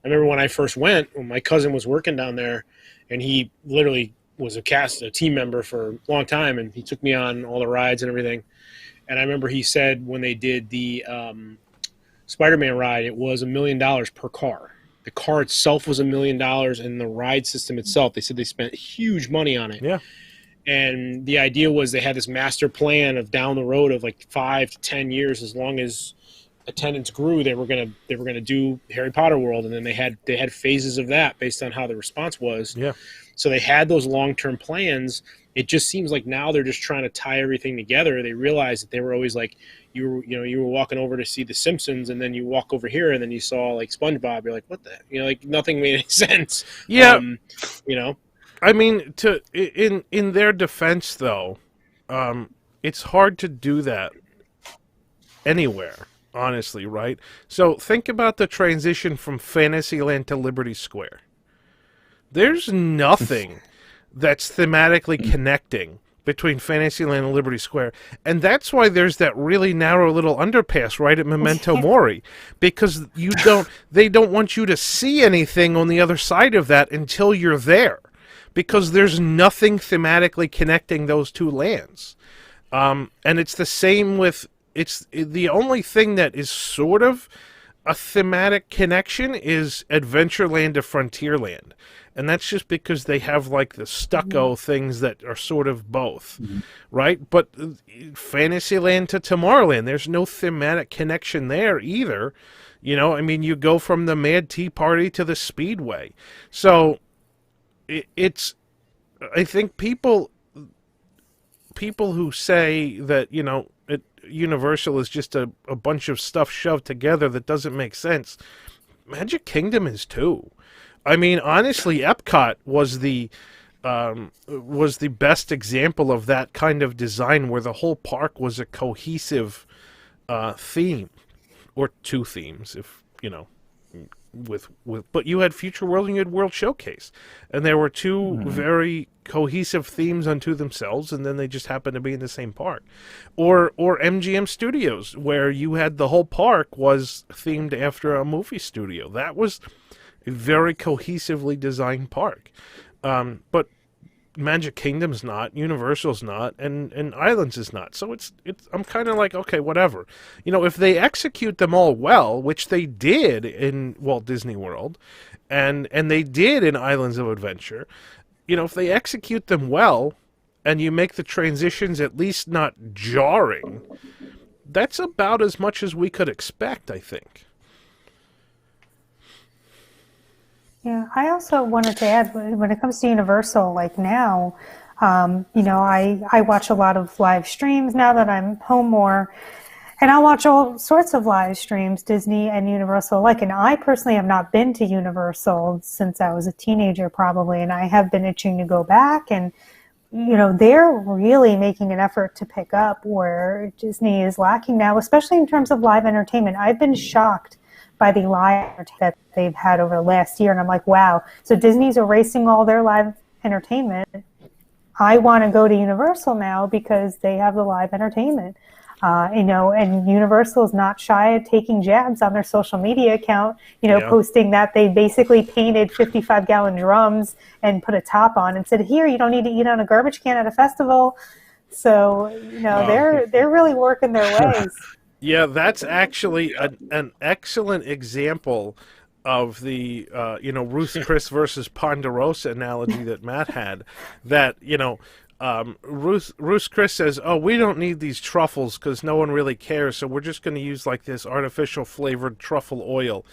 I remember when I first went, when my cousin was working down there, and he literally was a team member for a long time, and he took me on all the rides and everything. And I remember he said when they did the Spider-Man ride, it was $1 million per car. The car itself was $1 million, and the ride system itself, they said they spent huge money on it. Yeah. And the idea was they had this master plan of down the road of like 5 to 10 years, as long as attendance grew, they were gonna do Harry Potter World, and then they had phases of that based on how the response was. Yeah. So they had those long-term plans. It just seems like now they're just trying to tie everything together. They realized that they were always like, you were walking over to see The Simpsons, and then you walk over here, and then you saw like SpongeBob. You're like, what the? Like nothing made any sense. Yeah. I mean, in their defense, though, it's hard to do that anywhere, honestly, right? So think about the transition from Fantasyland to Liberty Square. There's nothing that's thematically connecting between Fantasyland and Liberty Square, and that's why there's that really narrow little underpass right at Memento Mori, because they don't want you to see anything on the other side of that until you're there, because there's nothing thematically connecting those two lands. And it's the same with, it's the only thing that is sort of a thematic connection is Adventureland to Frontierland. and that's just because they have like the stucco things that are sort of both, right? But Fantasyland to Tomorrowland, there's no thematic connection there either. You know, I mean, you go from the Mad Tea Party to the Speedway. So it's, I think people who say that, you know, Universal is just a bunch of stuff shoved together that doesn't make sense, Magic Kingdom is too. I mean, honestly, EPCOT was the best example of that kind of design, where the whole park was a cohesive theme. Or two themes, if you know, but you had Future World and you had World Showcase, and there were two very cohesive themes unto themselves, and then they just happened to be in the same park. Or MGM Studios, where you had the whole park was themed after a movie studio. That was a very cohesively designed park. But Magic Kingdom's not, Universal's not, and Islands is not. So it's I'm kind of like, okay, whatever. You know, if they execute them all well, which they did in Walt Disney World, and they did in Islands of Adventure, you know, if they execute them well, and you make the transitions at least not jarring, that's about as much as we could expect, I think. Yeah, I also wanted to add, when it comes to Universal, like now, you know, I watch a lot of live streams now that I'm home more, and I watch all sorts of live streams, Disney and Universal alike. And I personally have not been to Universal since I was a teenager, probably, and I have been itching to go back. And you know, they're really making an effort to pick up where Disney is lacking now, especially in terms of live entertainment. I've been shocked by the live that they've had over the last year, and I'm like, wow. So Disney's erasing all their live entertainment. I want to go to Universal now because they have the live entertainment. You know, and Universal is not shy of taking jabs on their social media account, you know, posting that they basically painted 55-gallon drums and put a top on and said, here, you don't need to eat on a garbage can at a festival. So, you know, they're really working their ways. Yeah, that's actually an excellent example of the, you know, Ruth Chris versus Ponderosa analogy that Matt had. That, you know, Ruth Chris says, oh, we don't need these truffles because no one really cares, so we're just going to use like this artificial flavored truffle oil.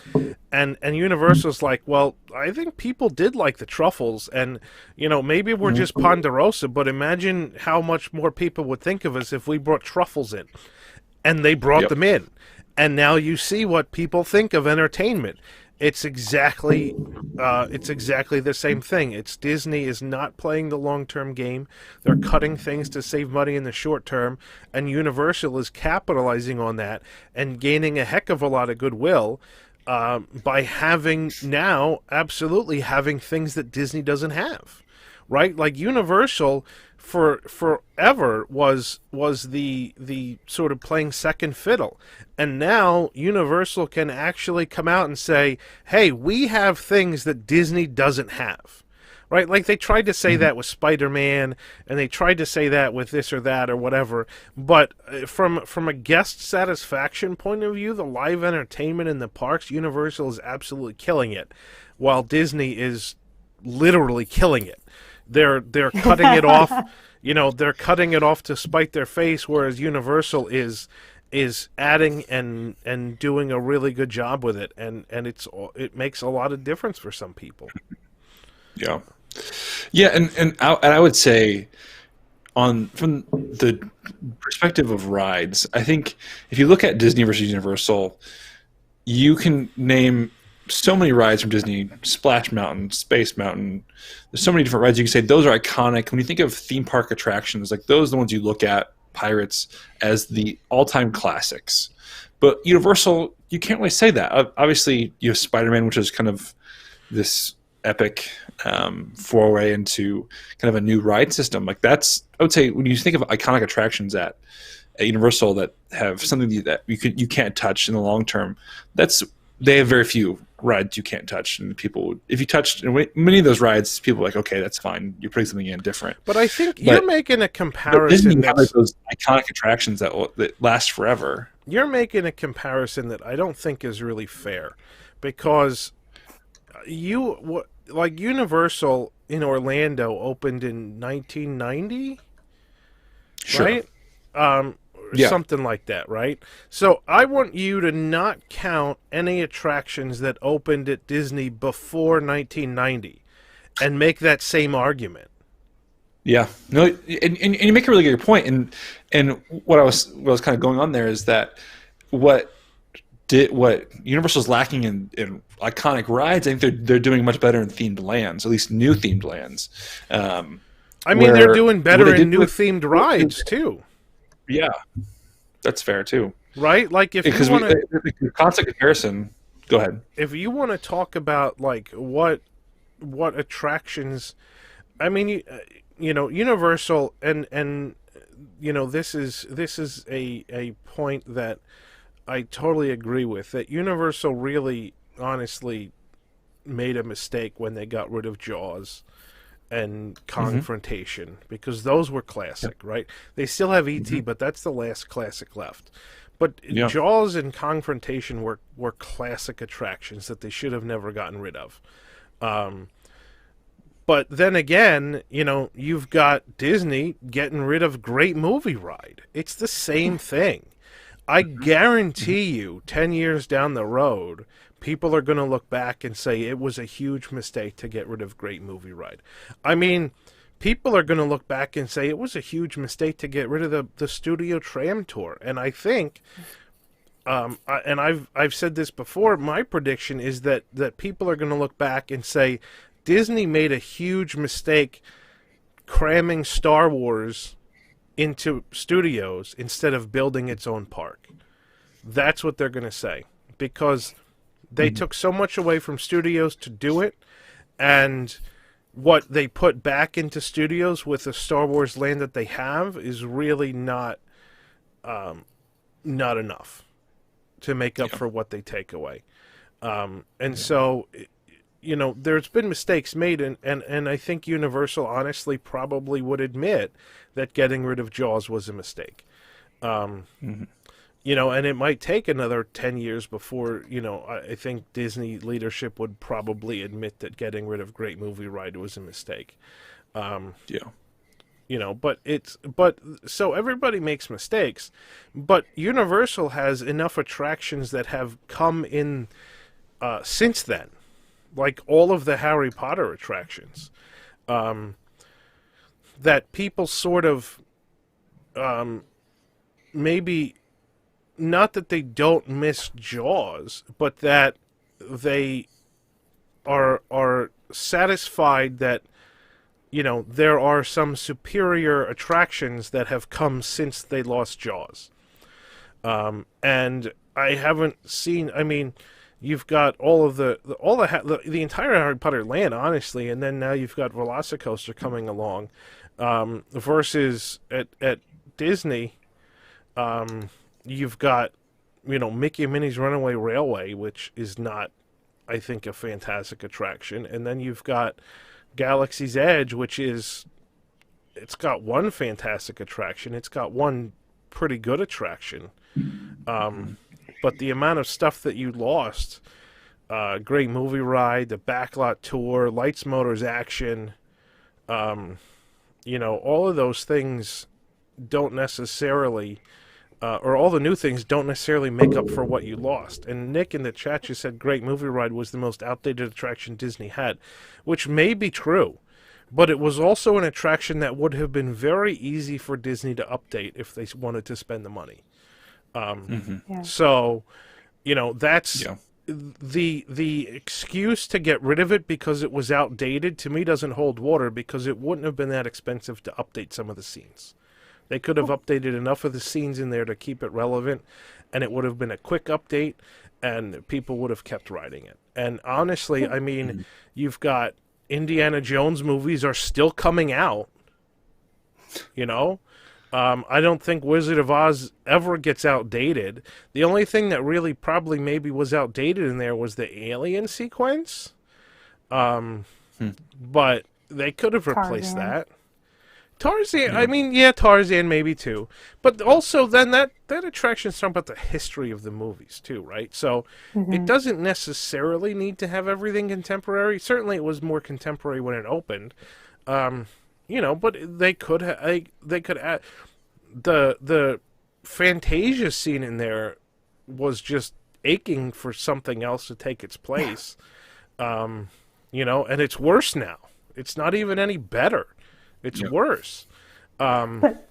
And Universal's like, well, I think people did like the truffles, and, you know, maybe we're just Ponderosa, but imagine how much more people would think of us if we brought truffles in. And they brought them in. And now you see what people think of entertainment. It's exactly the same thing. It's Disney is not playing the long-term game. They're cutting things to save money in the short term, and Universal is capitalizing on that and gaining a heck of a lot of goodwill by having having things that Disney doesn't have, right? Like Universal forever was the sort of playing second fiddle, and now Universal can actually come out and say, hey, we have things that Disney doesn't have, right? Like they tried to say that with Spider-Man, and they tried to say that with this or that or whatever, but from a guest satisfaction point of view, the live entertainment in the parks, Universal is absolutely killing it, while Disney is literally killing it. They're cutting it off, you know, they're cutting it off to spite their face, whereas Universal is adding and doing a really good job with it, and it makes a lot of difference for some people. Yeah, and I would say, from the perspective of rides, I think if you look at Disney versus Universal, you can name so many rides from Disney: Splash Mountain, Space Mountain. There's so many different rides you can say those are iconic. When you think of theme park attractions, like those are the ones you look at, Pirates, as the all-time classics. But Universal, you can't really say that. Obviously, you have Spider-Man, which is kind of this epic foray into kind of a new ride system. Like that's, I would say, when you think of iconic attractions at Universal that have something that you can't touch in the long term, they have very few rides you can't touch, and people, if you touched many of those rides, people are like, okay, that's fine, you're putting something in different. But I think you're making a comparison. Disney has those iconic attractions that last forever. You're making a comparison that I don't think is really fair, because like Universal in Orlando opened in 1990, Sure. right? Or Yeah. something like that, right? So I want you to not count any attractions that opened at Disney before 1990 and make that same argument. Yeah, no, and you make a really good point. And what was kind of going on there is that what Universal's lacking in iconic rides, I think they're doing much better in themed lands, at least new themed lands. I mean, they're doing better what they in did new with- themed rides too, Yeah, that's fair too. right? Like if Because you want to, the constant comparison. Go ahead. if you want to talk about like what attractions, I mean, you know, Universal and you know, this is a point that I totally agree with, that Universal really honestly made a mistake when they got rid of Jaws and Confrontation, because those were classic, right? They still have E.T., but that's the last classic left. But Yeah. Jaws and Confrontation were classic attractions that they should have never gotten rid of. But then again, you know, you've got Disney getting rid of Great Movie Ride. It's the same thing. I guarantee you, 10 years down the road, people are going to look back and say it was a huge mistake to get rid of Great Movie Ride. I mean, people are going to look back and say it was a huge mistake to get rid of the Studio Tram Tour. And I think, I've said this before, my prediction is that people are going to look back and say Disney made a huge mistake cramming Star Wars into studios instead of building its own park. That's what they're going to say, because they took so much away from studios to do it, and what they put back into studios with the Star Wars land that they have is really not enough to make up for what they take away. So, you know, there's been mistakes made, and I think Universal honestly probably would admit that getting rid of Jaws was a mistake. You know, and it might take another 10 years before, you know, I think Disney leadership would probably admit that getting rid of Great Movie Ride was a mistake. You know, so everybody makes mistakes, but Universal has enough attractions that have come in since then, like all of the Harry Potter attractions, that people sort of maybe, not that they don't miss Jaws, but that they are satisfied that, you know, there are some superior attractions that have come since they lost Jaws. And I haven't seen, I mean, you've got all of the entire Harry Potter land, honestly, and then now you've got Velocicoaster coming along, versus at Disney, you've got, you know, Mickey and Minnie's Runaway Railway, which is not, I think, a fantastic attraction, and then you've got Galaxy's Edge, which is, it's got one fantastic attraction, it's got one pretty good attraction, but the amount of stuff that you lost, Great Movie Ride, the Backlot Tour, Lights, Motors, Action, you know, all of those things don't necessarily, or all the new things don't necessarily make up for what you lost. And Nick in the chat just said Great Movie Ride was the most outdated attraction Disney had, which may be true, but it was also an attraction that would have been very easy for Disney to update if they wanted to spend the money. So, you know, that's the excuse to get rid of it because it was outdated, to me, doesn't hold water, because it wouldn't have been that expensive to update some of the scenes. They could have updated enough of the scenes in there to keep it relevant, and it would have been a quick update, and people would have kept riding it. And honestly, I mean, you've got Indiana Jones movies are still coming out, you know? I don't think Wizard of Oz ever gets outdated. The only thing that really probably maybe was outdated in there was the alien sequence. But they could have replaced that. Tarzan, I mean, yeah, Tarzan maybe too. But also then that attraction's talking about the history of the movies too, right? So it doesn't necessarily need to have everything contemporary. Certainly it was more contemporary when it opened. But they could add the Fantasia scene in there was just aching for something else to take its place. And it's worse now. It's not even any better. It's worse. But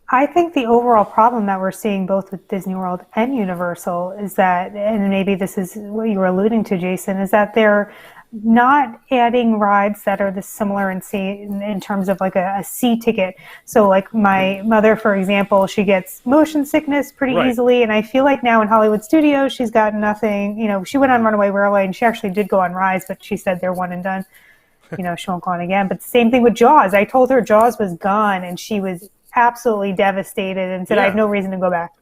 I think the overall problem that we're seeing both with Disney World and Universal is that, and maybe this is what you were alluding to, Jason, is that they're not adding rides that are similar in terms of like a C ticket. So like my mother, for example, she gets motion sickness pretty easily. And I feel like now in Hollywood Studios, she's got nothing, she went on Runaway Railway and she actually did go on rides, but she said they're one and done. She won't go on again. But the same thing with Jaws. I told her Jaws was gone, and she was absolutely devastated and said, I have no reason to go back.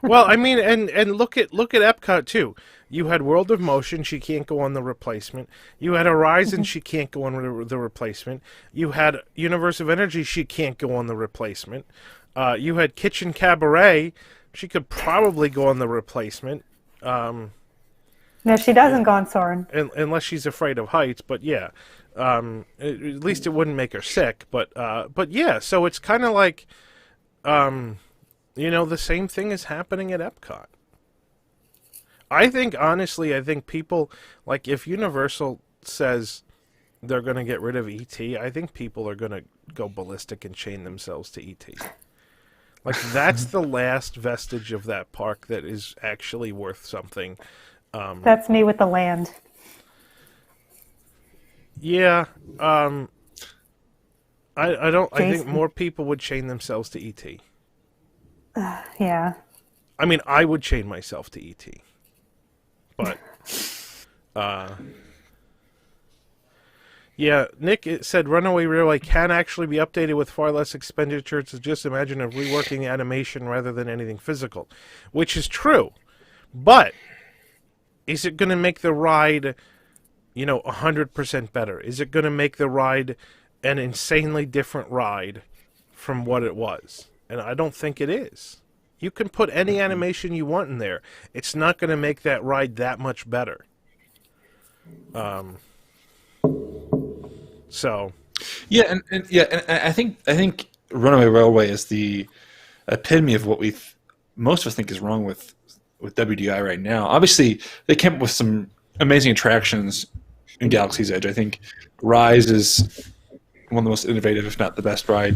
Well, I mean, and look at EPCOT, too. You had World of Motion, she can't go on the replacement. You had Horizon, she can't go on the replacement. You had Universe of Energy, she can't go on the replacement. You had Kitchen Cabaret, she could probably go on the replacement. No, she doesn't go on Soarin'. Unless she's afraid of heights, but yeah. At least it wouldn't make her sick, but yeah, so it's kind of like, the same thing is happening at EPCOT. I think people, like, if Universal says they're going to get rid of E.T., I think people are going to go ballistic and chain themselves to E.T. Like, that's the last vestige of that park that is actually worth something. That's me with the land. Yeah, I think more people would chain themselves to E.T. Yeah. I mean, I would chain myself to E.T. But, yeah, Nick said Runaway Railway can actually be updated with far less expenditure. To just imagine of reworking the animation rather than anything physical, which is true. But is it going to make the ride 100% better? Is it going to make the ride an insanely different ride from what it was? And I don't think it is. You can put any animation you want in there. It's not going to make that ride that much better. So. Yeah, and I think Runaway Railway is the epitome of what most of us think is wrong with WDI right now. Obviously, they came up with some amazing attractions in Galaxy's Edge. I think Rise is one of the most innovative, if not the best ride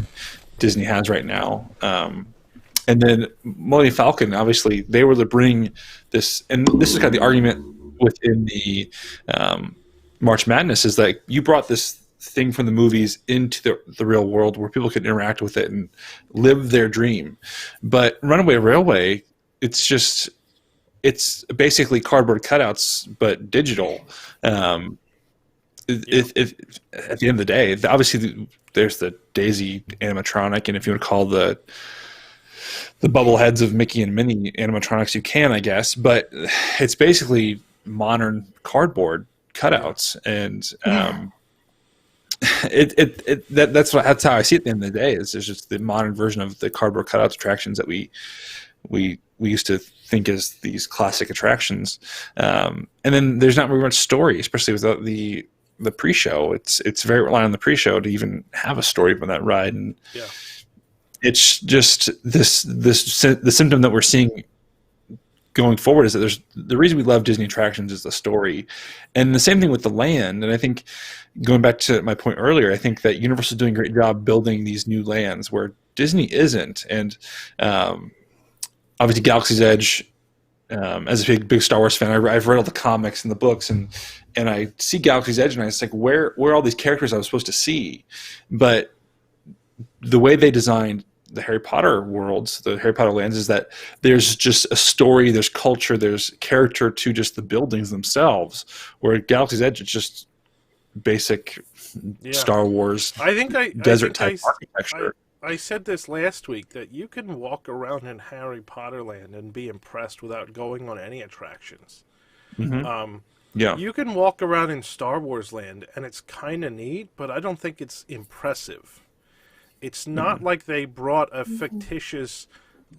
Disney has right now. And then Millennium Falcon, obviously, they were to bring this, and this is kind of the argument within the March Madness, is that you brought this thing from the movies into the real world where people could interact with it and live their dream. But Runaway Railway, it's basically cardboard cutouts, but digital. At the end of the day, obviously there's the Daisy animatronic, and if you want to call the bubble heads of Mickey and Minnie animatronics, you can, I guess, but it's basically modern cardboard cutouts, and that's how I see it at the end of the day. It's just the modern version of the cardboard cutouts attractions that we used to think as these classic attractions. And then there's not very much story, especially without the pre-show. It's very reliant on the pre-show to even have a story from that ride, and it's just the symptom that we're seeing going forward is that the reason we love Disney attractions is the story, and the same thing with the land. And I think, going back to my point earlier, I think that Universal is doing a great job building these new lands where Disney isn't. And obviously, Galaxy's Edge. As a big Star Wars fan, I've read all the comics and the books, and I see Galaxy's Edge, and I was like, where are all these characters I was supposed to see? But the way they designed the Harry Potter worlds, the Harry Potter lands, is that there's just a story, there's culture, there's character to just the buildings themselves. Where Galaxy's Edge, it's just basic Star Wars desert type architecture. I said this last week, that you can walk around in Harry Potter land and be impressed without going on any attractions. Mm-hmm. You can walk around in Star Wars land and it's kind of neat, but I don't think it's impressive. It's not like they brought a fictitious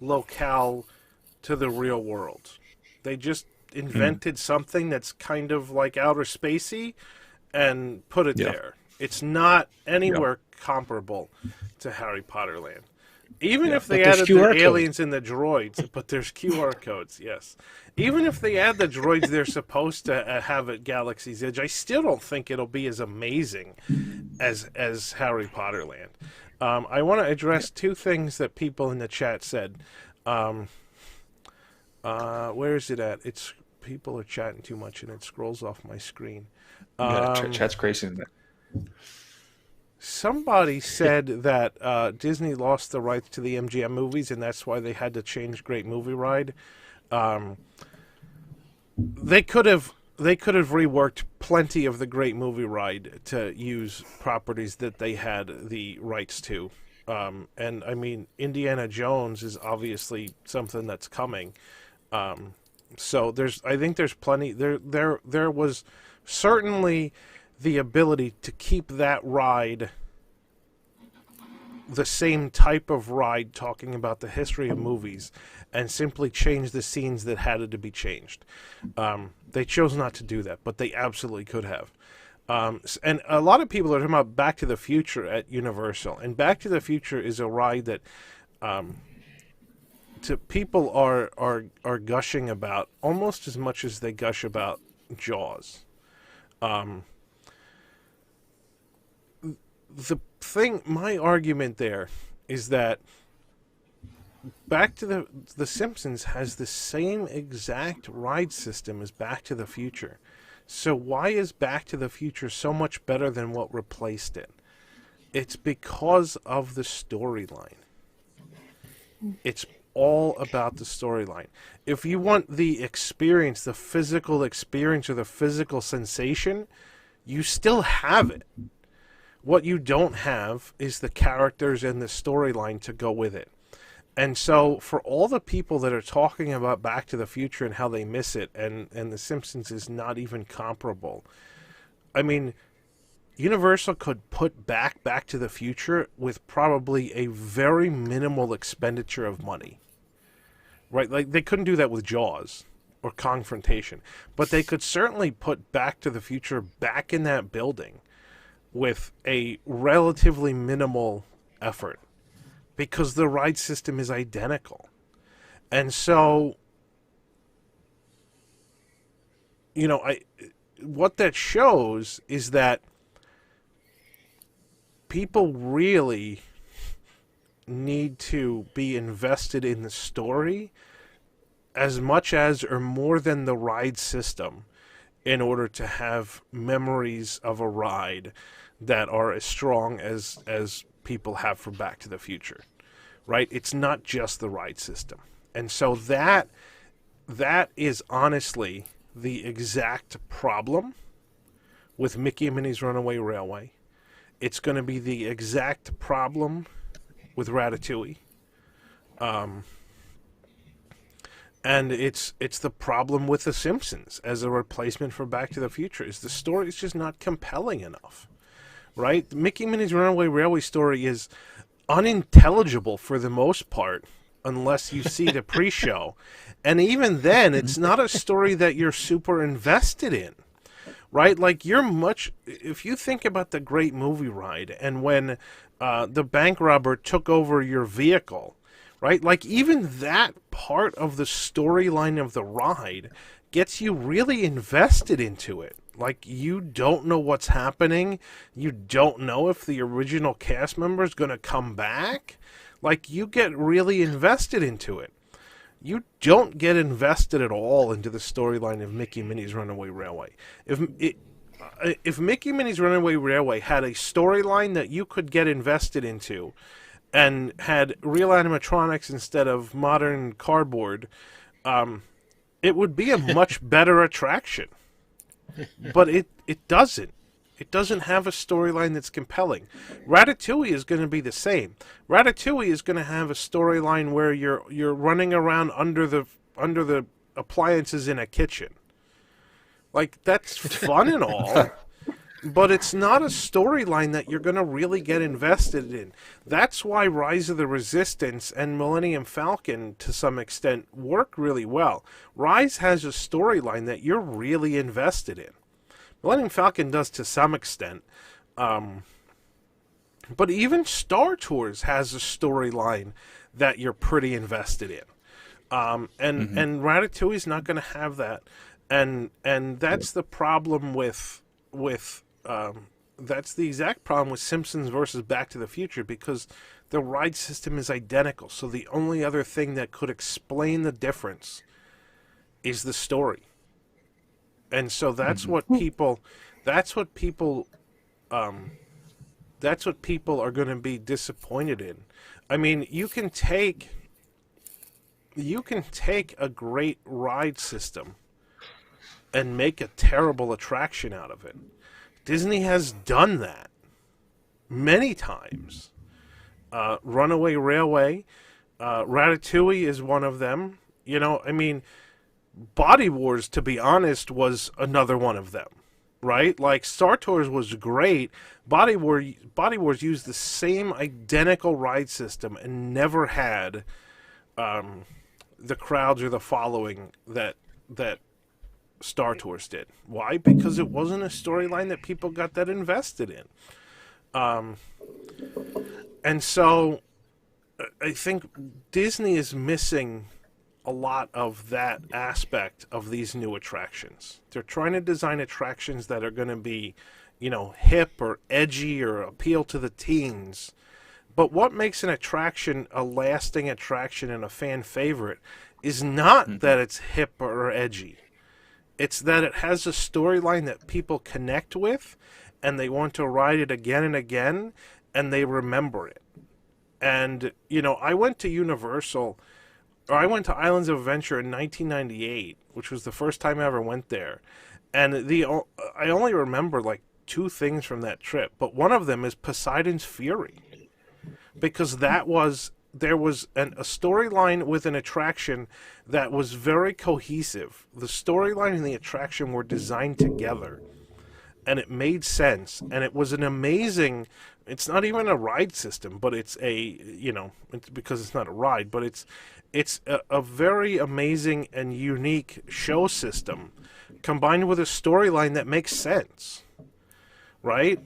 locale to the real world. They just invented something that's kind of like outer spacey and put it there. It's not anywhere comparable to Harry Potter Land. Even if they added the aliens and the droids, but there's QR codes, yes. Even if they add the droids they're supposed to have at Galaxy's Edge, I still don't think it'll be as amazing as Harry Potter Land. I want to address two things that people in the chat said. Where is it at? It's people are chatting too much and it scrolls off my screen. Chat's crazy. Somebody said that Disney lost the rights to the MGM movies, and that's why they had to change Great Movie Ride. They could have reworked plenty of the Great Movie Ride to use properties that they had the rights to. And I mean, Indiana Jones is obviously something that's coming. So I think there's plenty. There was certainly the ability to keep that ride the same type of ride, talking about the history of movies, and simply change the scenes that had to be changed. They chose not to do that, but they absolutely could have. And a lot of people are talking about Back to the Future at Universal, and Back to the Future is a ride that people are gushing about almost as much as they gush about Jaws. My argument there is that Back to the Simpsons has the same exact ride system as Back to the Future. So why is Back to the Future so much better than what replaced it? It's because of the storyline. It's all about the storyline. If you want the experience, the physical experience or the physical sensation, you still have it. What you don't have is the characters and the storyline to go with it. And so for all the people that are talking about Back to the Future and how they miss it, and The Simpsons is not even comparable, I mean, Universal could put Back to the Future with probably a very minimal expenditure of money. Right? Like, they couldn't do that with Jaws or Confrontation. But they could certainly put Back to the Future back in that building with a relatively minimal effort, because the ride system is identical. And so, what that shows is that people really need to be invested in the story as much as or more than the ride system in order to have memories of a ride that are as strong as people have for Back to the Future, right? It's not just the ride system. And so that is honestly the exact problem with Mickey and Minnie's Runaway Railway. It's going to be the exact problem with Ratatouille. And it's the problem with The Simpsons as a replacement for Back to the Future, is the story is just not compelling enough, right? Mickey and Minnie's Runaway Railway story is unintelligible for the most part unless you see the pre-show. And even then, it's not a story that you're super invested in, right? Like, if you think about the Great Movie Ride and when the bank robber took over your vehicle, right? Like, even that part of the storyline of the ride gets you really invested into it. Like, you don't know what's happening. You don't know if the original cast member is going to come back. Like, you get really invested into it. You don't get invested at all into the storyline of Mickey and Minnie's Runaway Railway. If Mickey and Minnie's Runaway Railway had a storyline that you could get invested into and had real animatronics instead of modern cardboard, it would be a much better attraction. But it doesn't. It doesn't have a storyline that's compelling. Ratatouille is going to be the same. Ratatouille is going to have a storyline where you're running around under the appliances in a kitchen. Like, that's fun and all. but it's not a storyline that you're going to really get invested in. That's why Rise of the Resistance and Millennium Falcon, to some extent, work really well. Rise has a storyline that you're really invested in. Millennium Falcon does to some extent. But even Star Tours has a storyline that you're pretty invested in. And Ratatouille is not going to have that. And that's the problem with that's the exact problem with Simpsons versus Back to the Future, because the ride system is identical. So the only other thing that could explain the difference is the story. And so that's what people are going to be disappointed in. I mean, you can take a great ride system and make a terrible attraction out of it. Disney has done that many times. Runaway Railway, Ratatouille is one of them. You know, I mean, Body Wars, to be honest, was another one of them, right? Like, Star Tours was great. Body Wars used the same identical ride system and never had the crowds or the following that Star Tours did. Why? Because it wasn't a storyline that people got that invested in. And so I think Disney is missing a lot of that aspect of these new attractions. They're trying to design attractions that are going to be, you know, hip or edgy or appeal to the teens. But what makes an attraction a lasting attraction and a fan favorite is not that it's hip or edgy. It's that it has a storyline that people connect with, and they want to ride it again and again, and they remember it. And, you know, I went to Islands of Adventure in 1998, which was the first time I ever went there. And I only remember like two things from that trip, but one of them is Poseidon's Fury. Because there was a storyline with an attraction that was very cohesive. The storyline and the attraction were designed together, and it made sense. And it was an amazing. It's not even a ride system, but it's because it's not a ride, but it's a very amazing and unique show system combined with a storyline that makes sense, right?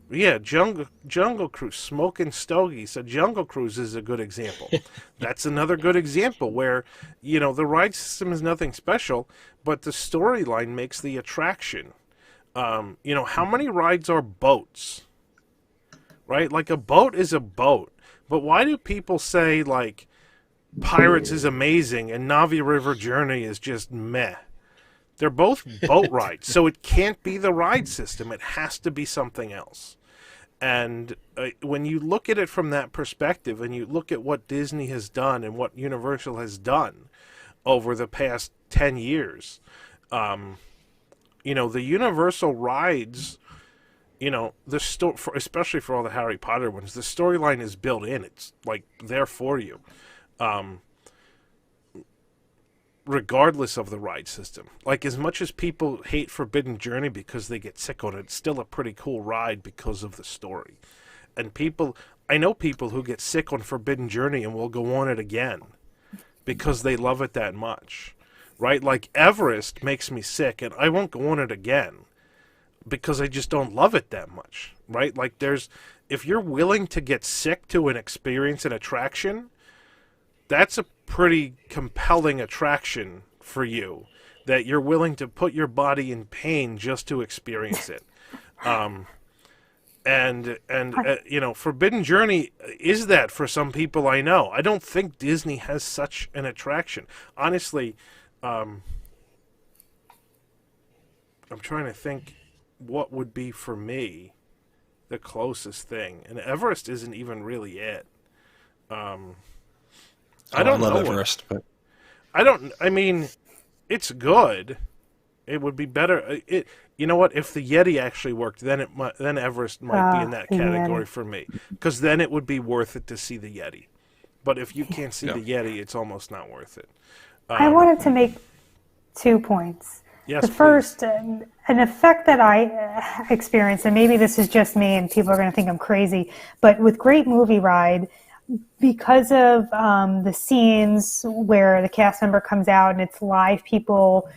Yeah, Jungle Cruise, Smoking Stogie. So Jungle Cruise is a good example. That's another good example where, you know, the ride system is nothing special, but the storyline makes the attraction. You know, how many rides are boats? Right? Like, a boat is a boat. But why do people say, like, Pirates is amazing and Navi River Journey is just meh? They're both boat rides, so it can't be the ride system. It has to be something else. And when you look at it from that perspective, and you look at what Disney has done and what Universal has done over the past 10 years, you know, the Universal rides, you know, especially for all the Harry Potter ones, the storyline is built in. It's, like, there for you. Regardless of the ride system. Like, as much as people hate Forbidden Journey because they get sick on it, it's still a pretty cool ride because of the story. And I know people who get sick on Forbidden Journey and will go on it again because they love it that much, right? Like, Everest makes me sick and I won't go on it again because I just don't love it that much, right? Like, if you're willing to get sick to experience an attraction, that's a pretty compelling attraction for you, that you're willing to put your body in pain just to experience it. You know, Forbidden Journey is that for some people I know. I don't think Disney has such an attraction. Honestly, I'm trying to think what would be for me the closest thing. And Everest isn't even really it. I don't love know Everest, but I mean, it's good. It would be better. You know what? If the Yeti actually worked, then Everest might be in that category for me, because then it would be worth it to see the Yeti. But if you can't see the Yeti, it's almost not worth it. I wanted to make 2 points. Yes, the first, an effect that I experienced, and maybe this is just me and people are going to think I'm crazy, but with Great Movie Ride, because of the scenes where the cast member comes out and it's live people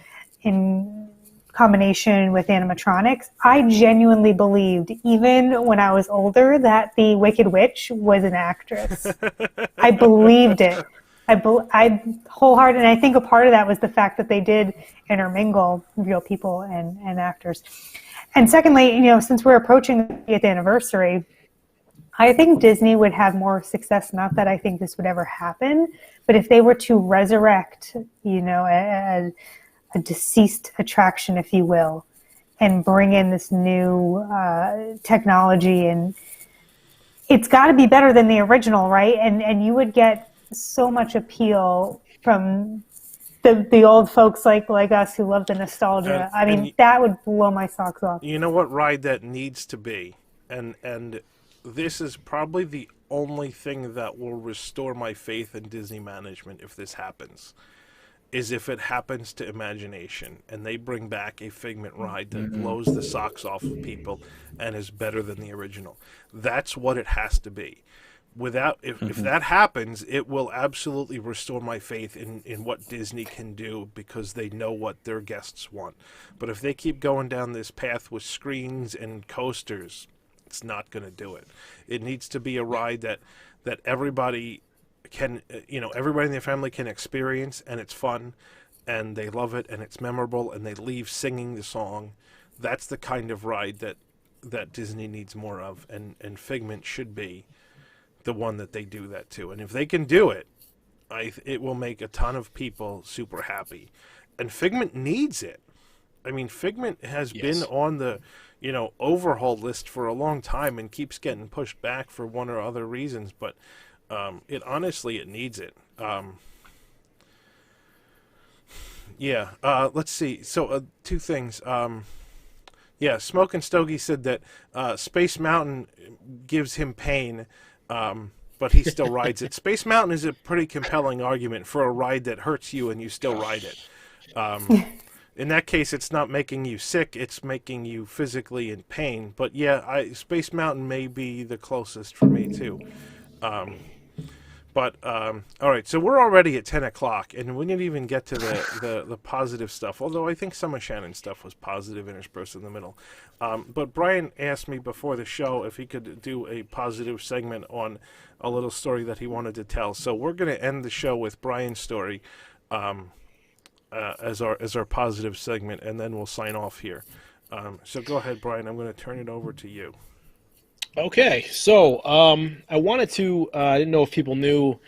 in combination with animatronics, I genuinely believed, even when I was older, that the Wicked Witch was an actress. I believed it. I wholehearted, and I think a part of that was the fact that they did intermingle real people and actors. And secondly, since we're approaching the 50th anniversary, I think Disney would have more success. Not that I think this would ever happen, but if they were to resurrect, a deceased attraction, if you will, and bring in this new technology, and it's got to be better than the original, right? And you would get so much appeal from the old folks like us who love the nostalgia. I mean, that would blow my socks off. You know what ride that needs to be, and this is probably the only thing that will restore my faith in Disney management if this happens, is if it happens to Imagination and they bring back a Figment ride that blows the socks off of people and is better than the original. That's what it has to be. If that happens, it will absolutely restore my faith in what Disney can do, because they know what their guests want. But if they keep going down this path with screens and coasters, it's not going to do it. It needs to be a ride that everybody can, everybody in their family can experience, and it's fun, and they love it, and it's memorable, and they leave singing the song. That's the kind of ride that Disney needs more of, and Figment should be the one that they do that to. And if they can do it, it will make a ton of people super happy. And Figment needs it. I mean, Figment has been on the overhaul list for a long time and keeps getting pushed back for one or other reasons, but it needs it. Let's see. So two things. Smoke and Stogie said that Space Mountain gives him pain, but he still rides it. Space Mountain is a pretty compelling argument for a ride that hurts you and you still ride it. In that case, it's not making you sick, it's making you physically in pain. But Space Mountain may be the closest for me too. All right, so we're already at 10 o'clock, and we didn't even get to the positive stuff, although I think some of Shannon's stuff was positive interspersed in the middle. But Brian asked me before the show if he could do a positive segment on a little story that he wanted to tell. So we're going to end the show with Brian's story as our positive segment, and then we'll sign off here. So go ahead, Brian. I'm going to turn it over to you. Okay, so I wanted to, I didn't know if people knew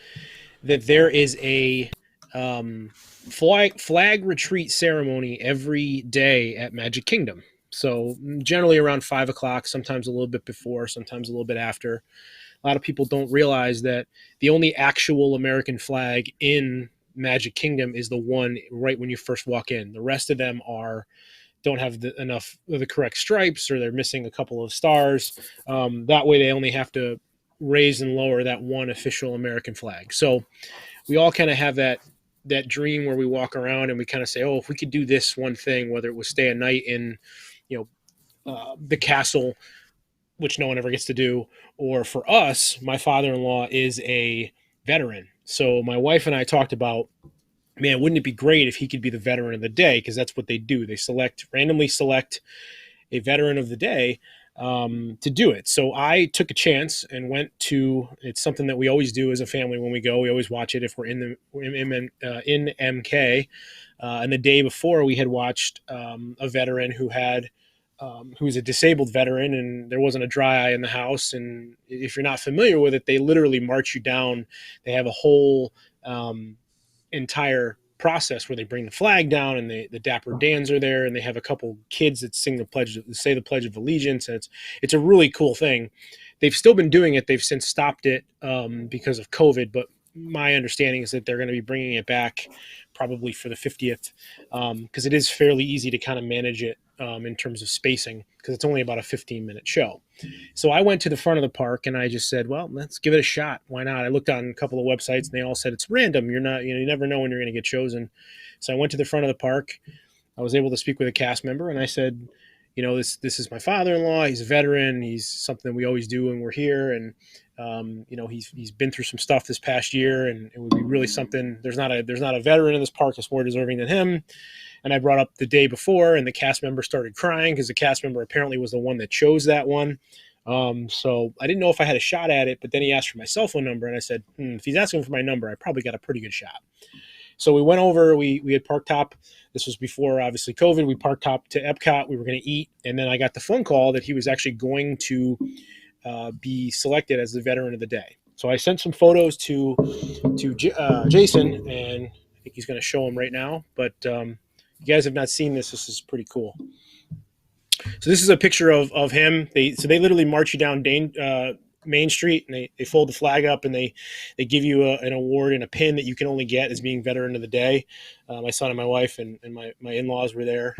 that there is a flag retreat ceremony every day at Magic Kingdom. So generally around 5 o'clock, sometimes a little bit before, sometimes a little bit after. A lot of people don't realize that the only actual American flag in Magic Kingdom is the one right when you first walk in. The rest of them don't have enough of the correct stripes, or they're missing a couple of stars. That way they only have to raise and lower that one official American flag. So we all kind of have that dream where we walk around and we kind of say, oh, if we could do this one thing, whether it was stay a night in, the castle, which no one ever gets to do, or for us, my father-in-law is a veteran. So my wife and I talked about, man, wouldn't it be great if he could be the veteran of the day? Because that's what they do. They randomly select a veteran of the day to do it. So I took a chance and went to, it's something that we always do as a family when we go. We always watch it if we're in MK. And the day before, we had watched a veteran who was a disabled veteran, and there wasn't a dry eye in the house. And if you're not familiar with it, they literally march you down. They have a whole entire process where they bring the flag down, and the Dapper Dans are there, and they have a couple kids that say the Pledge of Allegiance, and it's a really cool thing. They've still been doing it. They've since stopped it because of COVID, but my understanding is that they're going to be bringing it back probably for the 50th because it is fairly easy to kind of manage it in terms of spacing, because it's only about a 15-minute show. So I went to the front of the park and I just said, well, let's give it a shot. Why not? I looked on a couple of websites and they all said it's random. You never know when you're going to get chosen. So I went to the front of the park. I was able to speak with a cast member, and I said, you know, this is my father-in-law. He's a veteran. He's something we always do when we're here, and you know, he's been through some stuff this past year, and it would be really something. There's not a veteran in this park that's more deserving than him. And I brought up the day before, and the cast member started crying because the cast member apparently was the one that chose that one. So I didn't know if I had a shot at it, but then he asked for my cell phone number, and I said, if he's asking for my number, I probably got a pretty good shot. So we went over, we had park top. This was before, obviously, COVID. We parked top to EPCOT. We were going to eat. And then I got the phone call that he was actually going to be selected as the veteran of the day. So I sent some photos to Jason, and I think he's going to show them right now. But you guys have not seen this. This is pretty cool. So this is a picture of him. They literally march you down Main Street, and they fold the flag up, and they give you an award and a pin that you can only get as being veteran of the day. My son and my wife and my in-laws were there.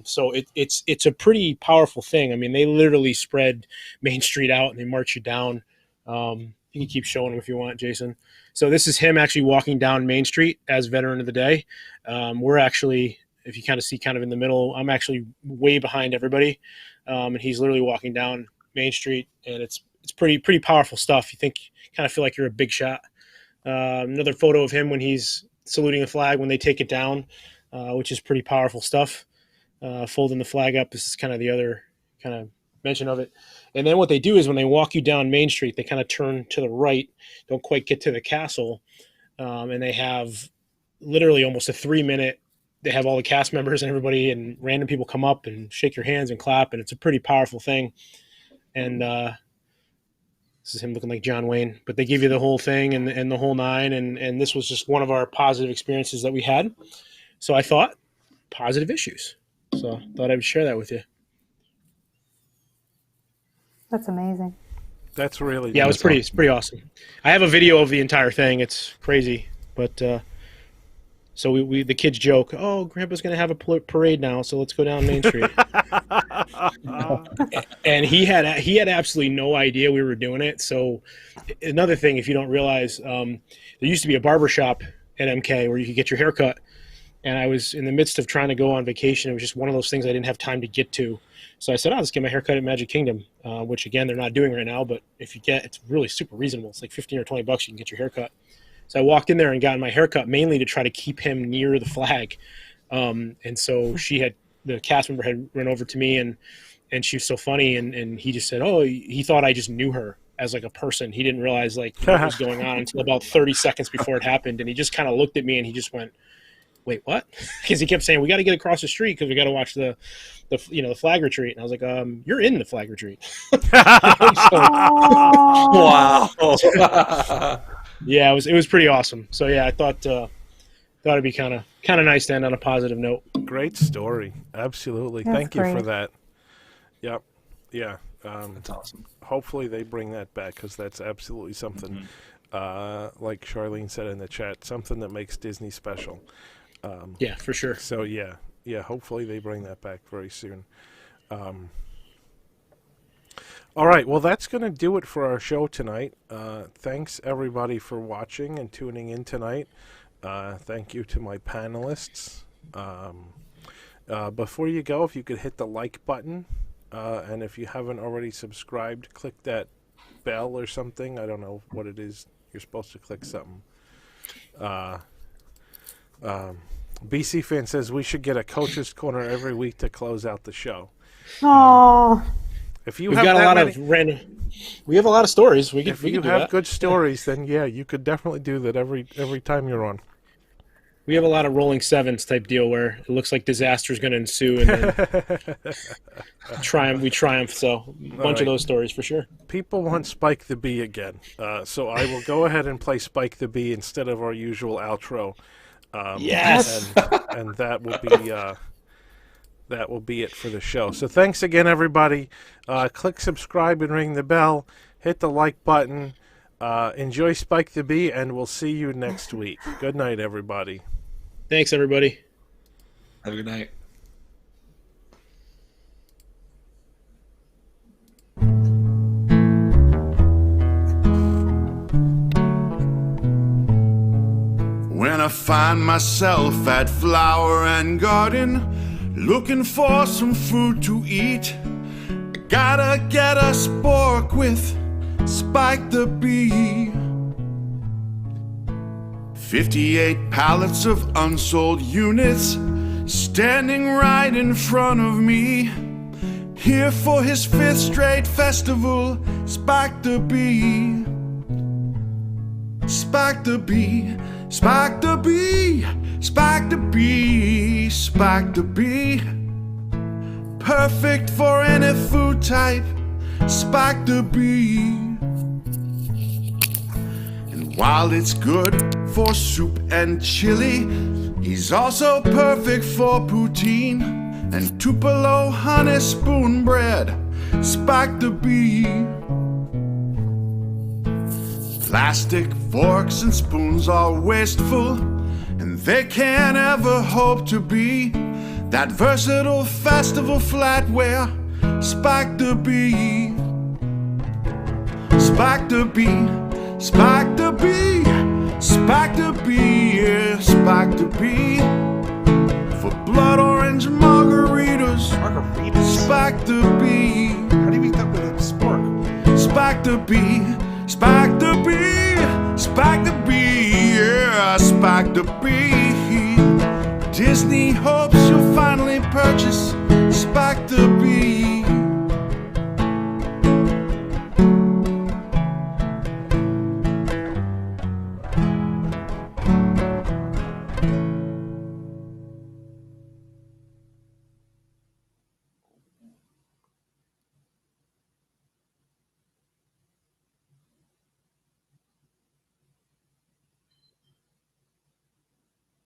So it's a pretty powerful thing. I mean, they literally spread Main Street out and they march you down. You can keep showing them if you want, Jason. So this is him actually walking down Main Street as veteran of the day. We're actually, if you kind of see kind of in the middle, I'm actually way behind everybody. And he's literally walking down Main Street, and it's pretty powerful stuff. You kind of feel like you're a big shot. Another photo of him when he's saluting the flag when they take it down, which is pretty powerful stuff. Folding the flag up, this is kind of the other kind of mention of it. And then what they do is when they walk you down Main Street, they kind of turn to the right, don't quite get to the castle, and they have literally almost a 3-minute. They have all the cast members and everybody, and random people come up and shake your hands and clap, and it's a pretty powerful thing. And this is him looking like John Wayne, but they give you the whole thing and the whole nine. And this was just one of our positive experiences that we had. So I thought positive issues. So I thought I would share that with you. That's amazing. That's really yeah. It's pretty awesome. I have a video of the entire thing. It's crazy, but so we the kids joke, oh, Grandpa's gonna have a parade now, so let's go down Main Street. And he had absolutely no idea we were doing it. So another thing, if you don't realize, there used to be a barber shop at MK where you could get your hair cut. And I was in the midst of trying to go on vacation. It was just one of those things I didn't have time to get to. So I said, let's get my hair cut at Magic Kingdom, which, again, they're not doing right now. But if you it's really super reasonable. It's like $15 or $20 you can get your hair cut. So I walked in there and got my hair cut mainly to try to keep him near the flag. And so the cast member had run over to me, and she was so funny. And he just said, oh, he thought I just knew her as like a person. He didn't realize like what was going on until about 30 seconds before it happened. And he just kind of looked at me and he just went, wait, what? Because he kept saying, we got to get across the street because we got to watch the flag retreat. And I was like, you're in the flag retreat. Wow. Yeah, it was pretty awesome. So yeah, I thought it'd be kind of nice to end on a positive note. Great story. Absolutely. That's Thank you great. for that. Yep. Yeah. That's awesome. Hopefully they bring that back, because that's absolutely something, like Charlene said in the chat, something that makes Disney special. Yeah, for sure. So yeah, hopefully they bring that back very soon. All right, well, that's going to do it for our show tonight. Thanks, everybody, for watching and tuning in tonight. Thank you to my panelists. Before you go, if you could hit the like button, and if you haven't already subscribed, click that bell or something. I don't know what it is. You're supposed to click something. BC Fan says we should get a Coach's Corner every week to close out the show. Oh, If you We've have got a that lot many, of random. We have a lot of stories. We if can you do have that. good stories, then yeah, you could definitely do that every time you're on. We have a lot of rolling sevens type deal where it looks like disaster is going to ensue, and then we triumph. So a bunch of those stories for sure. People want Spike the Bee again, so I will go ahead and play Spike the Bee instead of our usual outro. Yes! and that will be it for the show. So thanks again, everybody. Click subscribe and ring the bell. Hit the like button. Enjoy Spike the Bee, and we'll see you next week. Good night, everybody. Thanks, everybody. Have a good night. When I find myself at Flower and Garden, looking for some food to eat. Gotta get a spork with Spike the Bee. 58 pallets of unsold units standing right in front of me. Here for his 5th straight festival, Spike the Bee. Spike the Bee, Spike the Bee, Spike the Bee, Spike the Bee. Perfect for any food type, Spike the Bee. And while it's good for soup and chili, he's also perfect for poutine and Tupelo honey spoon bread, Spike the Bee. Plastic forks and spoons are wasteful, and they can't ever hope to be that versatile festival flatware, Spike the Bee. Spike the Bee, Spike the Bee, Spike the Bee, yeah, Spike the Bee. For blood orange margaritas, Spike the Bee. How do you meet that with a spork? Spike the Bee, Spike the Bee, Spike the Bee, yeah, Spike the Bee. Disney hopes you'll finally purchase Spike the Bee.